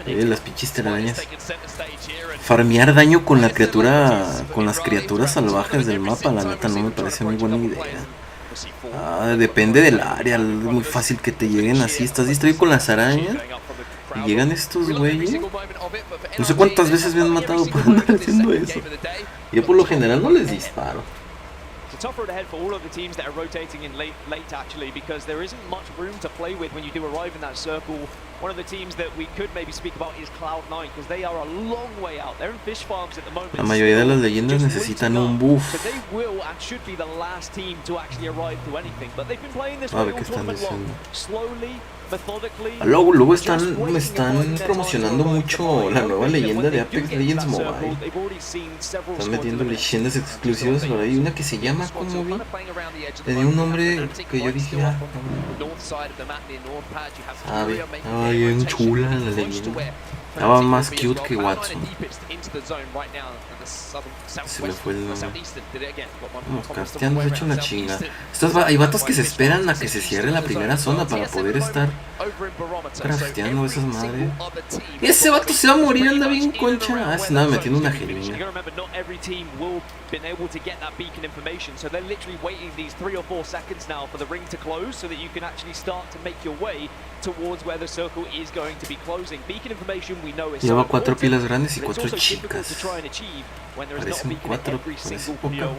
Las pinches telarañas. Farmear daño con la criatura, con las criaturas salvajes del mapa, la neta no me parece muy buena idea. Depende del área, es muy fácil que te lleguen así. Estás distraído con las arañas y llegan estos güeyes. No sé cuántas veces me han matado por andar haciendo eso. Yo por lo general no les disparo. Tougher ahead for all of the teams that are rotating in late actually, because there isn't much room to play with when you do arrive in that circle. One of the teams that we could maybe speak about is Cloud9, because they are a long way out. They're in fish farms at the moment. La mayoría de las leyendas necesitan un buff. So they will and should be the last team to actually arrive to anything, but they've been playing this way all tournament long. Slowly, methodically. Luego me están promocionando mucho la nueva leyenda de Apex Legends Mobile. Están metiendo leyendas exclusivas por ahí. Una que se llama, ¿cómo vi? Tenía un nombre que yo dije, bien chula la leyenda. Estaba más cute que Watson. Se me fue el nombre. Vamos, casteando, se ha hecho una chinga. Hay vatos que se esperan a que se cierre la primera zona para poder estar crafteando esas madres. Ese vato se va a morir, anda bien concha. Se andaba metiendo una jeringa. Been able to get that beacon information, so they're literally waiting these 3 or 4 seconds now for the ring to close so that you can actually start to make your way towards where the circle is going to be closing. Beacon information, Lleva 4 pilas grandes y 4 chicas. Parecen 4, parece poca,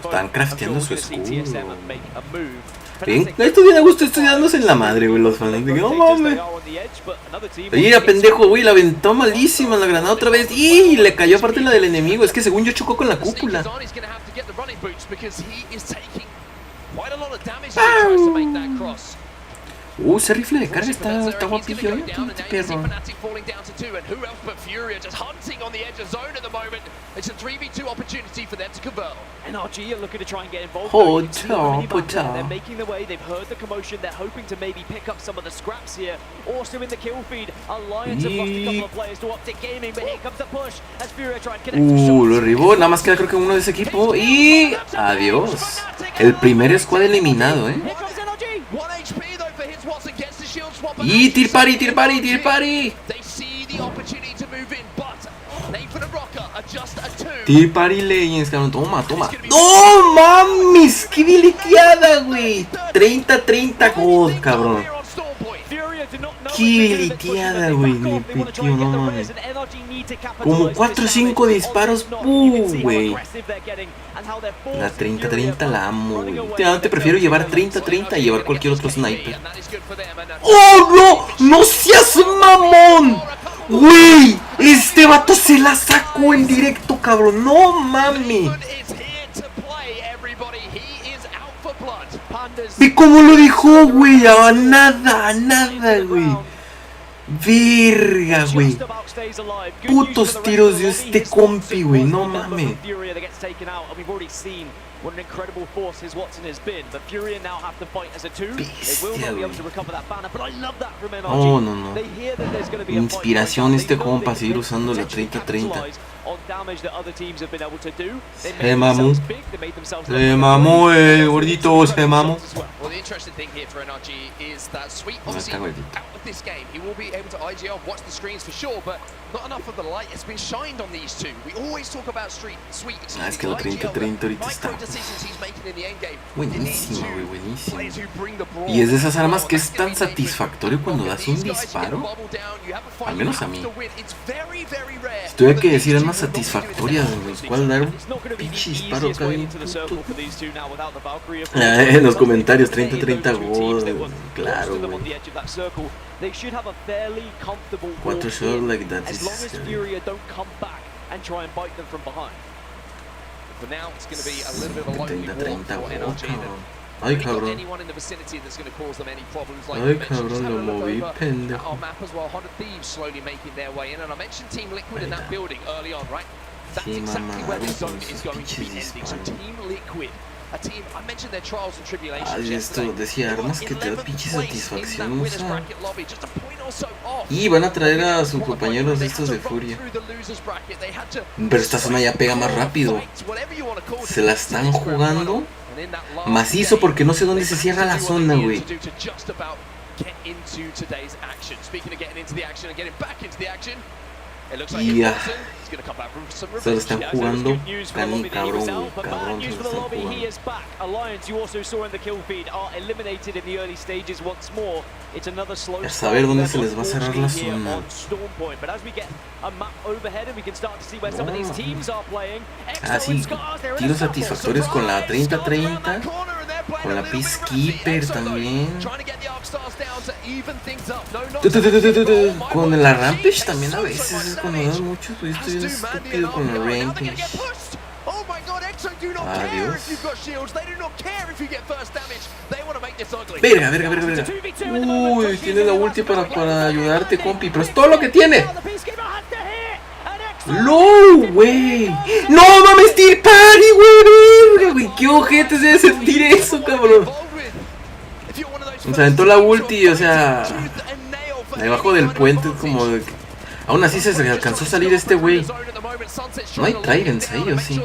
están crafteando su escudo. Ven, esto bien a gusto estudiándose en la madre, güey, los fans. No mames. Mira, pendejo, güey, la aventó malísima la granada otra vez. Y le cayó aparte la del enemigo. Es que según yo chocó con la cúpula. Ese rifle de carga está guapillo, ¿eh? Este perro. NRG are looking to try and get involved. They're making the way. They've heard the commotion. They're hoping to maybe pick up some of the scraps here. Also in the kill feed, Alliance have lost a couple of players to Optic Gaming, but here comes the push as Furia try and connect. Lo derribó. Nada más queda creo que uno de ese equipo. Y adiós. El primer squad eliminado, ¿eh? Y Tear Party. Tear Party Legends, cabrón. Toma. ¡No mames! ¡Qué biliqueada, güey! 30-30 gold, cabrón. ¡Qué biliqueada, güey! Le pitió, no mames. Como 4 o 5 disparos, güey. La 30-30 la amo, güey. Te prefiero llevar 30-30 a llevar cualquier otro sniper. ¡Oh, no! ¡No seas mamón! ¡Güey! Este vato se la sacó en directo, cabrón. ¡No mames! ¿Ve cómo lo dejó, güey? A nada, güey. Verga, güey. Putos tiros de este compi, güey. No mames. What an incredible force his Watson has been, but Furia now have to fight as a two. They will not be able to recover that banner, but I love that from NRG. No. They hear that there's going to be a Inspiración este compa, seguir usando la 30-30. On damage that other teams have been able to do. Se mamó, gordito, se mamó. Well, the interesting thing here for NRG is that Sweet obviously out of this game. He will be able to IGL, watch the screens for sure, but not enough of the light has been shined on these two. We always talk about Sweet. Es que la 30-30 ahorita está buenísima, güey, buenísima. Y es de esas armas que es tan satisfactorio cuando das un disparo. Al menos a mí. Si tuviera que decir armas satisfactorias en los cuales dar un pinche disparo acá bien puto. En los comentarios 30-30 gold. Claro, güey. 4 shots like that is scary. For now, it's going to be a little bit of a lonely walk for NRG. Ay, cabrón. Anyone in the vicinity that's going to cause them any problems, like Ay, cabrón, lo moví, pendejo. our map as well. 100 Thieves slowly making their way in, and I mentioned Team Liquid in that building early on, right? That's exactly where this zone is going to be ending. So Team Liquid, a team, I mentioned their trials and tribulations esto decía armas que te da pinche satisfacción usar. Y van a traer a sus compañeros estos de Furia. Pero esta zona ya pega más rápido. Se la están jugando macizo porque no sé dónde se cierra la zona, güey. Y ya. Se lo están jugando cabrón, cabrón, se lo están jugando. A saber dónde se les va a cerrar la zona. Sí, tiros satisfactorios con la 30-30, con la Peacekeeper también. Con la Rampage también a veces es cuando dan mucho, pues estoy bien estúpido con la Rampage. Adiós. Verga. Uy, tiene la ulti para ayudarte, compi, pero es todo lo que tiene. ¡No, güey! ¡No mames, Tear Party, güey! ¡Güey! ¡Qué ojete se debe sentir eso, cabrón! O sea, aventó la ulti, o sea, debajo del puente, como de que... Aún así se alcanzó a salir este güey. No hay Tridents ahí, ¿o sí?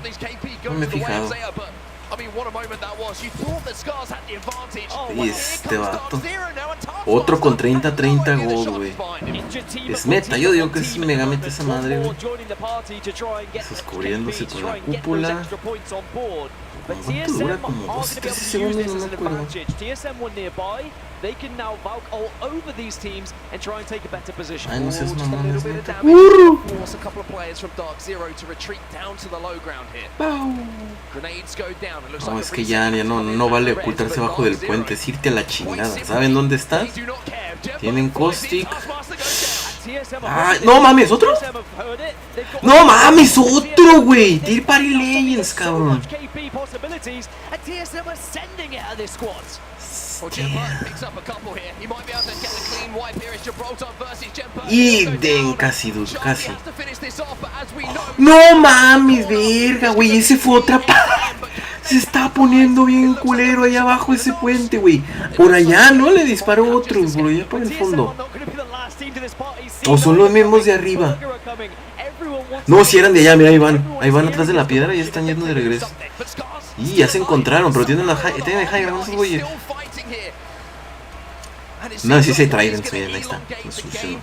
No me he fijado. Y este vato. Otro con 30-30 gold, güey. Es meta, yo digo que es mega meta esa madre, güey. Esos cubriéndose con la cúpula. But ¿Cuánto dura? TSM Como are 12, going to be 13 able to use segundos, this no as me an acuerdo. advantage. TSM were nearby. They can now Valk all over these teams and try and take a better position. Ay, no seas Just a mamón, little es bit of neta. damage to force a couple of players from Dark Zero to retreat down to the low ground here. Grenades go down. It looks No, like es a que reset ya has no, come in no back vale for Reds, ocultarse but bajo del Dark puente, Zero, es irte a la quite chingada. simply, ¿Saben dónde estás? they do not care. Jumbo Tienen flies in, caustic. Taskmaster goes down. TSM Ah, have no mames, ¿otro? TSM have heard it. They've got No mames, otro, güey. Tear Party Legends, cabrón. KP possibilities, and TSM are sending it at this squad. Well, Jemper picks up a couple here. He might be able to get a clean wipe here. It's Gibraltar versus Jemper. Y den casi, dude, Charlie casi. has to finish this off, but as we know, No mames, verga, güey. Ese fue otra Se está poniendo bien culero ahí abajo ese puente, güey. Por allá, ¿no? Le disparó otro, por allá por el fondo. O son los mismos de arriba. No, si eran de allá, mira, ahí van atrás de la piedra y ya están yendo de regreso. Y ya se encontraron, pero tienen el high ground esos güeyes. No, sí se Tridents, miren, ahí está. Lo sucio.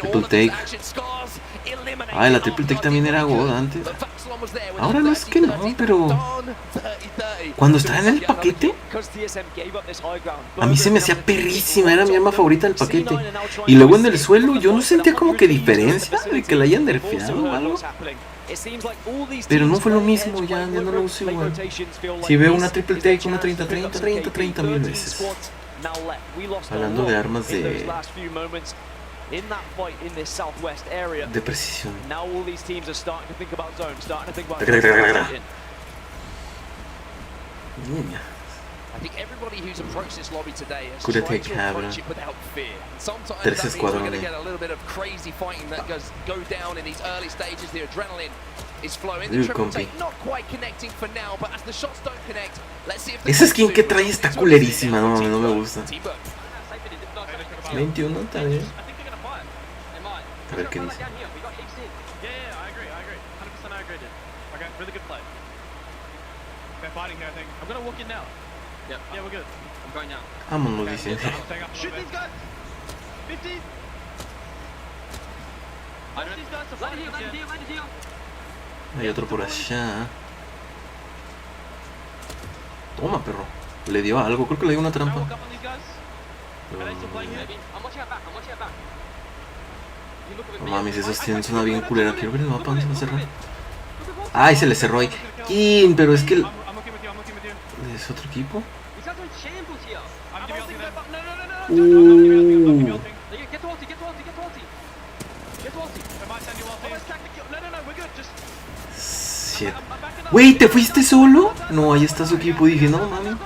Triple take. Ay, la triple take también era God antes. Ahora no es que no, pero cuando estaba en el paquete, a mí se me hacía perrísima, era mi arma favorita del paquete. Y luego en el suelo yo no sentía como que diferencia de que la hayan nerfeado o algo. Pero no fue lo mismo, ya no lo uso igual. Si veo una triple take, una 30 mil veces. Hablando de armas de precisión. Cúrate, cabrón. 3 escuadrones. Compi. Esa skin que trae está culerísima, no me gusta. 21, está bien. A ver qué dice. Vámonos, dice. Hay otro por allá. Toma, perro. Le dio algo, creo que le dio una trampa. No mames, esos tienen una bien culera. Quiero ver el mapa, ¿dónde se va a cerrar? Ay, se le cerró ahí. ¿Quién? Pero es que ¿es otro equipo? Shit. Güey, ¿te fuiste solo? No, ahí está su equipo. Dije, no, mami.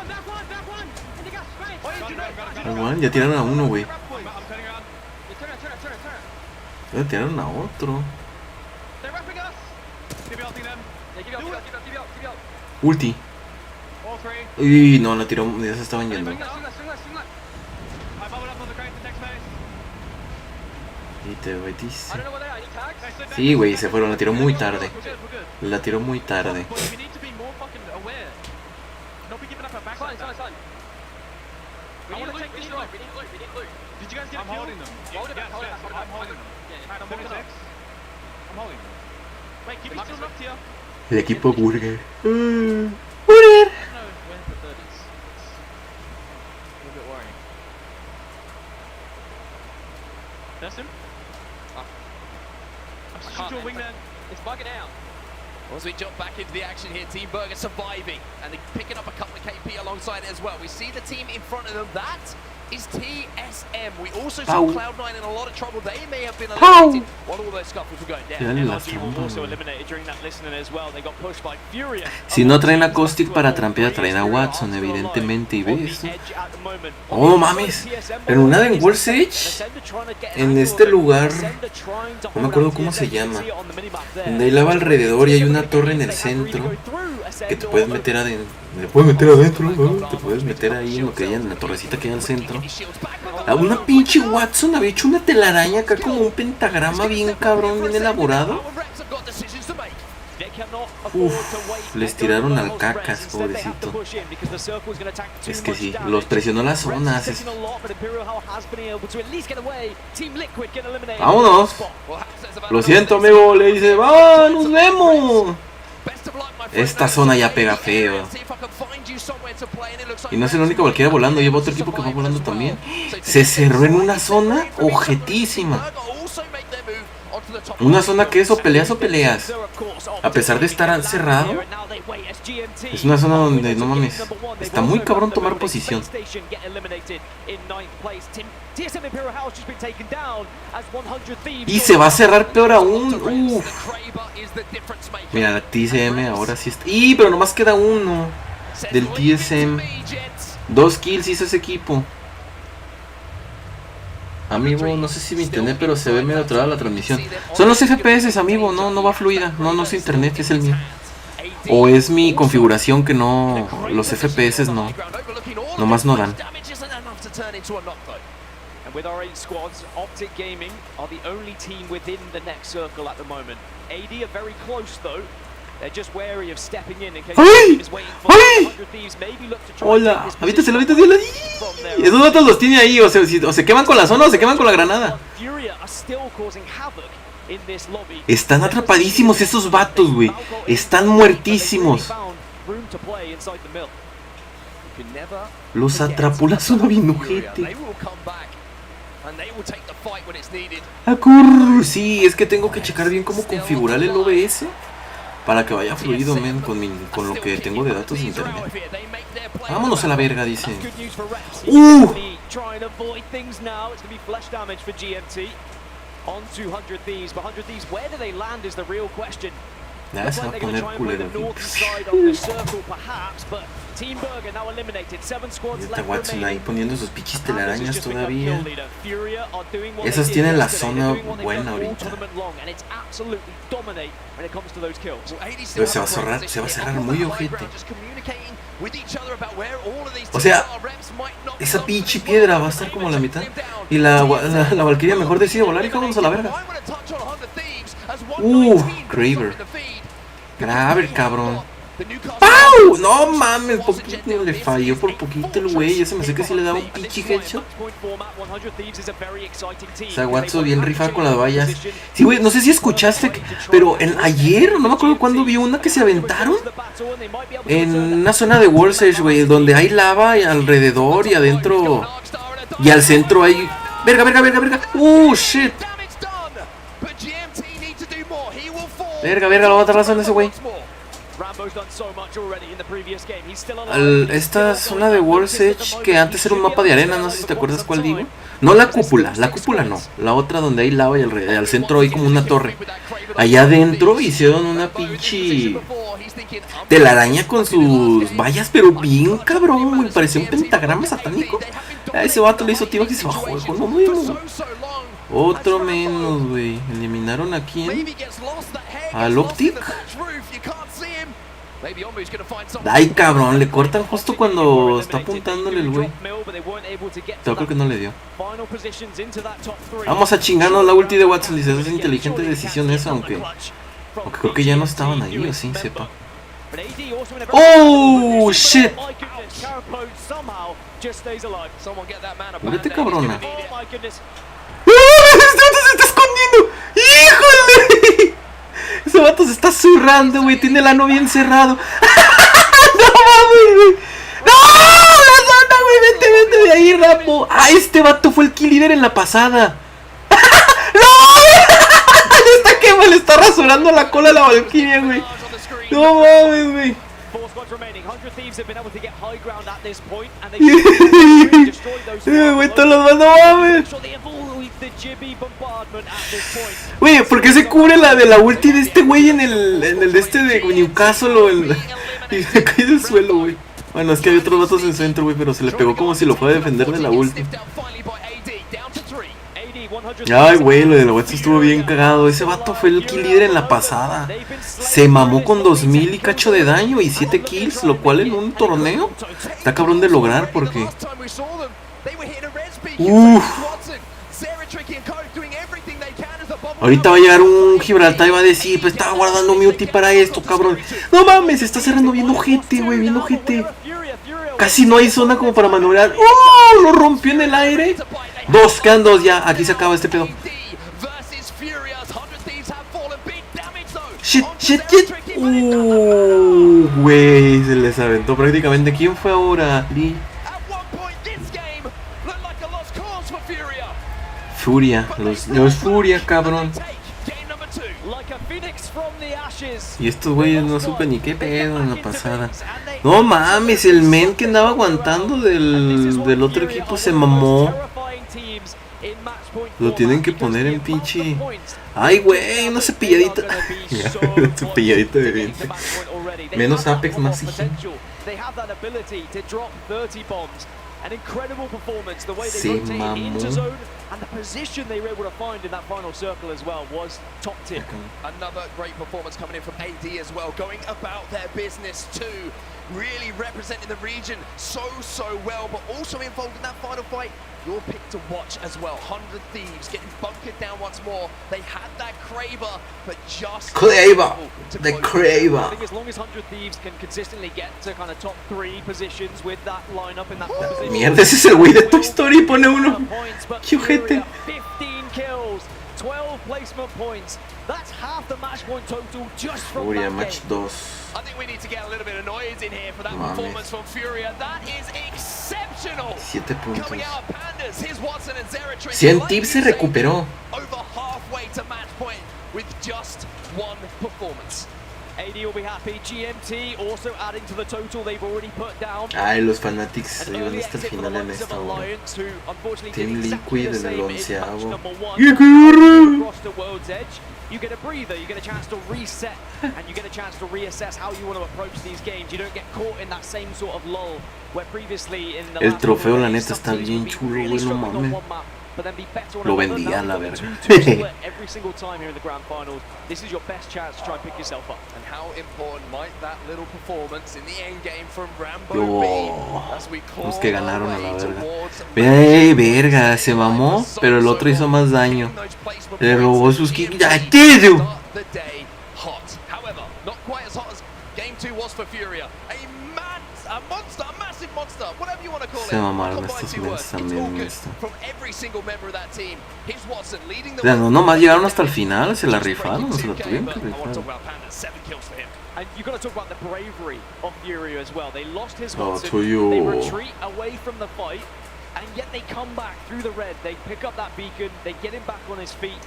Igual, ya tiraron a uno, güey. Ya tiraron a otro. Ulti. Uy, no, la tiró, ya se estaban yendo. Y te metiste. Sí, güey, se fueron, la tiró muy tarde. La tiró muy tarde. El equipo Burger. Burger. As we jump back into the action here, Team Burger surviving and they're picking up a couple of KP alongside it as well. We see the team in front of them. That is TSM. We also saw Cloud9 in a lot of trouble. They may have been eliminated while all those scuffles were going down. LG were also eliminated during that listening as well. They got pushed by Furia. Si no traen a Caustic para trampear, traen a Watson, evidentemente. Y ves. Oh, mames. En una de World's Edge, en este lugar, no me acuerdo cómo se llama, donde hay lava alrededor y hay una torre en el centro que te puedes meter adentro. Te puedes meter adentro, ¿no? Te puedes meter ahí en lo que hay en la torrecita que hay al centro. A una pinche Watson había hecho una telaraña acá como un pentagrama bien cabrón, bien elaborado. Uf, les tiraron al cacas, pobrecito. Es que sí, los presionó las zonas. Vámonos. Lo siento, amigo, le dice, ¡va, nos vemos! Esta zona ya pega feo. Y no es el único Valkyria volando, lleva otro equipo que va volando también. Se cerró en una zona objetísima. Una zona que es o peleas o peleas. A pesar de estar cerrado, es una zona donde, no mames, está muy cabrón tomar posición. Y se va a cerrar peor aún. Uf. Mira, la TSM ahora sí está. ¡Y! Pero nomás queda uno del TSM. 2 kills hizo ese equipo. Amigo, no sé si mi internet, pero se ve medio trabada la transmisión. Son los FPS, amigo, no va fluida. No es internet, es el mío. O es mi configuración que no... Los FPS no. Nomás no dan. And with our 8 squads, Optic Gaming are the only team within the next circle at the moment. AD are very close though. They're just wary of stepping in case the team is waiting for 100 Thieves. Maybe look to try. Hola, avítaselo. Esos datos los tiene ahí, o se queman con la zona o se queman con la granada. Están atrapadísimos esos vatos, güey. Están muertísimos. Los atrapó la zona bien ojete. Sí, es que tengo que checar bien cómo configurar el OBS para que vaya fluido, men, con lo que tengo de datos de internet. Vámonos a la verga, dice. Ya se va a poner culero. Y está Watson ahí poniendo sus pinches telarañas todavía. Esas tienen la zona buena ahorita. Pero se va a cerrar muy ojete. O sea, esa pinche piedra va a estar como a la mitad. Y la Valkyria mejor decide volar y vámonos a la verga. Graver, cabrón. ¡Pau! No mames, poquito le falló por poquito el güey. Ese me sé que sí le daba un pinche headshot. O sea, Watson bien rifado con las vallas. Sí, güey, no sé si escuchaste, pero ayer, no me acuerdo cuándo vi una que se aventaron en una zona de World's Edge, güey, donde hay lava y alrededor y adentro y al centro hay... ¡Verga! ¡Shit! Verga, lo va a dar razón ese güey. Esta zona de World's Edge que antes era un mapa de arena, no sé si te acuerdas cuál digo. No la cúpula no. La otra donde hay lava y al centro hay como una torre. Allá adentro hicieron una pinche telaraña con sus vallas, pero bien cabrón, güey. Parecía un pentagrama satánico. A ese vato le hizo tiba que se bajó, no mismo. Otro menos, güey. Eliminaron a quién. Al Optic. Ay, cabrón, le cortan justo cuando está apuntándole el güey. Creo que no le dio. Vamos a chingarnos la ulti de Watson. Dice, es inteligente decisión esa, aunque creo que ya no estaban ahí, o sí, sepa. ¡Oh, shit! Vete, cabrona. ¡Este vato se está escondiendo! ¡Híjole! Ese vato se está zurrando, güey. Tiene el ano bien cerrado. ¡No mames, güey! ¡No! ¡La zona, güey! ¡Vete de ahí, Rambo! ¡Ah, este vato fue el kill leader en la pasada! ¡No! Le está rasurando la cola a la Valkyria, güey. ¡No mames, güey! Güey, todos los más, no mames. Güey, ¿por qué se cubre la de la ulti de este güey en el de este de Newcastle y se cae del suelo, güey? Bueno, es que hay otros vatos en el centro, güey, pero se le pegó como si lo fuera a defender de la ulti. Ay, güey, lo de la Watson estuvo bien cagado. Ese vato fue el kill leader en la pasada. Se mamó con 2000 y cacho de daño y 7 kills, lo cual en un torneo está cabrón de lograr porque... Ahorita va a llegar un Gibraltar y va a decir, pues estaba guardando mi ulti para esto, cabrón. No mames, se está cerrando bien ojete, güey, bien ojete. Casi no hay zona como para maniobrar. ¡Oh! Lo rompió en el aire. Dos, quedan dos ya. Aquí se acaba este pedo. Shit, shit, shit. Güey, se les aventó prácticamente. ¿Quién fue ahora? Lee. Furia, los Furia, cabrón. Y estos güeyes no supe ni qué pedo en la pasada. No mames, el men que andaba aguantando del otro equipo se mamó. Lo tienen que poner en pinche. Ay, güey, una cepilladita. Una cepilladita de diente. Menos Apex, más sigilo. An incredible performance, the way they rotated into zone and the position they were able to find in that final circle as well was top tier. Another great performance coming in from AD as well, going about their business too, really representing the region so well, but also involved in that final fight. Your pick to watch as well. 100 Thieves getting bunkered down once more. They had that Kraber, but just the Kraber. I think as long as 100 Thieves can consistently get to kind of top 3 positions with that lineup in that position. Mierda, ese es el güey de Toy Story, pone uno. Qué ojete. 15 kills, 12 placement points. That's half the match point total just from Furia, that match game. 2. I think we need to get a little bit of noise in here for that performance from Furia. That is exceptional. 7 puntos. Coming out of Pandas, here's Watson and Zeratric. 100 tips se recuperó. Over halfway to match point with just one performance. AD will be happy. GMT also adding to the total they've already put down. Ay, los Fanatics se iban hasta el final en esta hora. Team Liquid en el 11avo. You get a breather, you get a chance to reset, and you get a chance to reassess how you want to approach these games. You don't get caught in that same sort of lull where previously in the El trofeo, la neta, está bien chulo, güey, no mames. Lo vendía, la verga. Every single time here in the grand finals, this is your best chance to try and pick yourself up. And how important might that little performance in the end game from Rambo be as we claw Los que ganaron a la verga. towards Verga, se mamó, pero el otro hizo más daño. Le robó sus kills. ¡Ya te dio! the day hot. However, not quite as hot as game 2 was for Furia. A monster, a massive monster, whatever you want to call it. Se mamaron Combine estos two mens words. también It's all en good esto. from every single member of that team. Here's Watson leading the O sea, no nomás llegaron hasta el final, se la rifaron, se la tuvieron que I want to rifar. talk about Pandas, 7 kills for him. And you've got to talk about the bravery of Furia as well. They lost his Oh, Watson, Tuyo. they retreat away from the fight, and yet they come back through the red. They pick up that beacon, they get him back on his feet.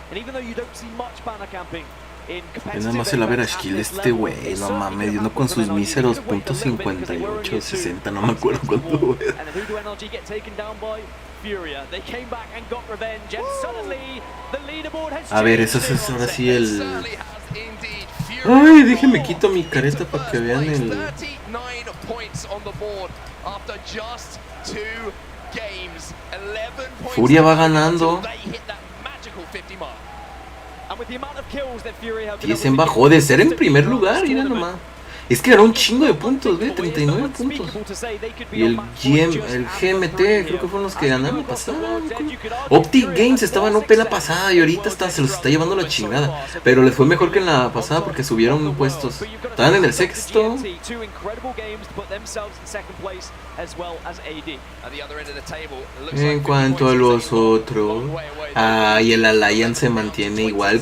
And even though you don't see much banner camping in competitive Nada más el average events kill at de this este level, güey, it no certainly mames, could y uno happen con for sus NLG. míseros You could wait a little bit because they were only .58, a 60, no me acuerdo cuánto, güey. And who do NLG get taken down by? Furia. They came back and got revenge, and suddenly the leaderboard has A ver, changed eso es here on ahora set. sí el... Certainly has indeed. Furia Ay, déjenme quito mi careta para que vean el... 39 points on the board after just 2 games. 11 points. Furia va ganando. until they hit that magical 50 mark. And with the amount of kills that Furia have been Y able se to bajó get de ser en in primer this lugar, mira tournament, nomás. Es que ganó un chingo de puntos, ve, 39 puntos. Y el GMT creo que fueron los que ganaron la pasada. Optic Games estaba en OP la pasada y ahorita se los está llevando la chingada. Pero les fue mejor que en la pasada porque subieron puestos. Estaban en el sexto. En cuanto a los otros, y el Alliance se mantiene igual.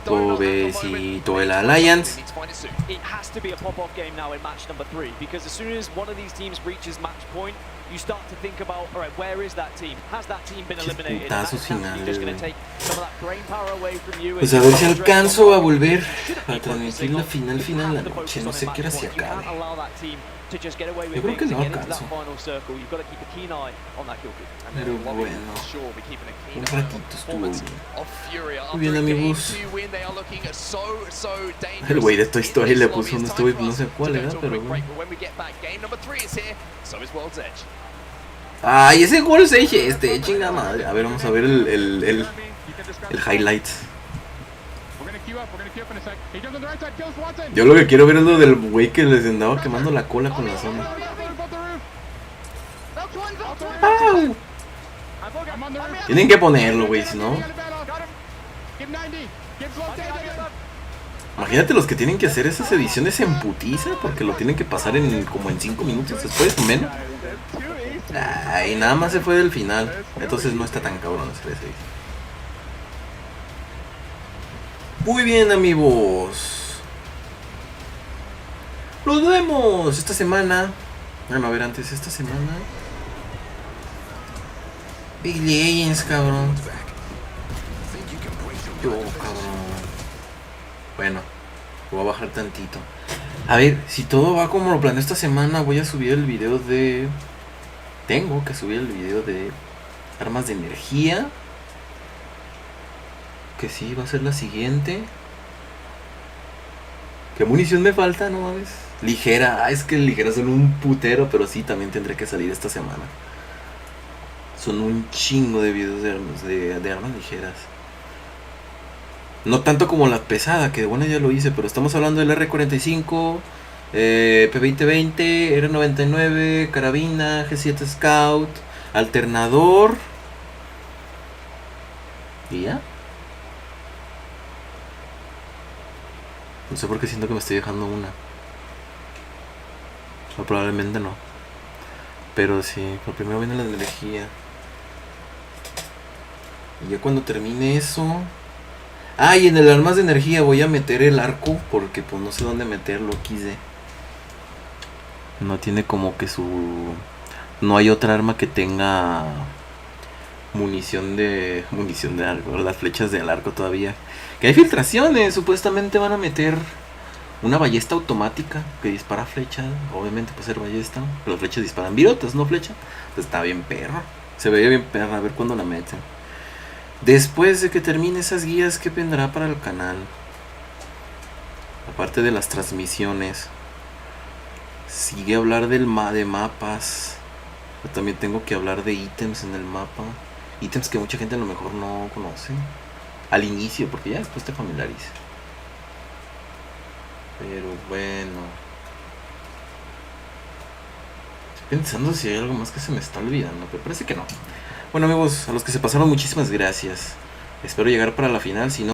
Pobrecito el Alliance. It has to be a pop-off game now in match number 3 because as soon as one of these teams reaches match point, you start to think about, all right, where is that team? Has that team been eliminated? Putazos Just finales, going to take some of that brain power away from you. Pues a ver si alcanzo a volver a transmitir la final de la noche. No sé qué hora se acabe. Yo creo que no alcanzo. Pero bueno, un ratito estuvo bien. Muy bien, amigos. El güey de Toy Story le puso un story, no sé cuál era, pero bueno. Ay, ese World's Edge, chinga madre. A ver, vamos a ver el highlights. Yo lo que quiero ver es lo del güey que les andaba quemando la cola con la zona. ¡Au! Tienen que ponerlo, güey, si no. Imagínate los que tienen que hacer esas ediciones en putiza, porque lo tienen que pasar en como en 5 minutos después o menos. Ay, nada más se fue del final. Entonces no está tan cabrón hacer ese. Muy bien, amigos. Nos vemos esta semana. Bueno, a ver, antes esta semana. Big Legends, cabrón. Yo, cabrón. Bueno, voy a bajar tantito. A ver, si todo va como lo planeé esta semana, voy a subir el video de... Tengo que subir el video de armas de energía. Que sí, va a ser la siguiente. ¿Qué munición me falta? No mames. Ligera. Es que ligeras son un putero, pero sí, también tendré que salir esta semana. Son un chingo de videos de armas ligeras. No tanto como la pesada, que bueno ya lo hice, pero estamos hablando del R45, P2020, R99, carabina, G7 Scout, alternador. ¿Y ya? No sé por qué siento que me estoy dejando una. O probablemente no. Pero sí, por primero viene la energía. Y ya cuando termine eso... Ah, y en el armas de energía voy a meter el arco, porque pues no sé dónde meterlo, quise. No tiene como que su... No hay otra arma que tenga munición de arco, las flechas del arco todavía. Que hay filtraciones, supuestamente van a meter una ballesta automática que dispara flechas. Obviamente puede ser ballesta, pero las flechas disparan virotas, no flecha. Pues está bien perro, se veía bien perra, a ver cuándo la meten. Después de que termine esas guías, ¿qué vendrá para el canal? Aparte de las transmisiones, sigue a hablar de mapas. Yo también tengo que hablar de ítems en el mapa. Ítems que mucha gente a lo mejor no conoce al inicio, porque ya después te familiariza. Pero bueno, estoy pensando si hay algo más que se me está olvidando, pero parece que no. Bueno, amigos, a los que se pasaron, muchísimas gracias. Espero llegar para la final, si no...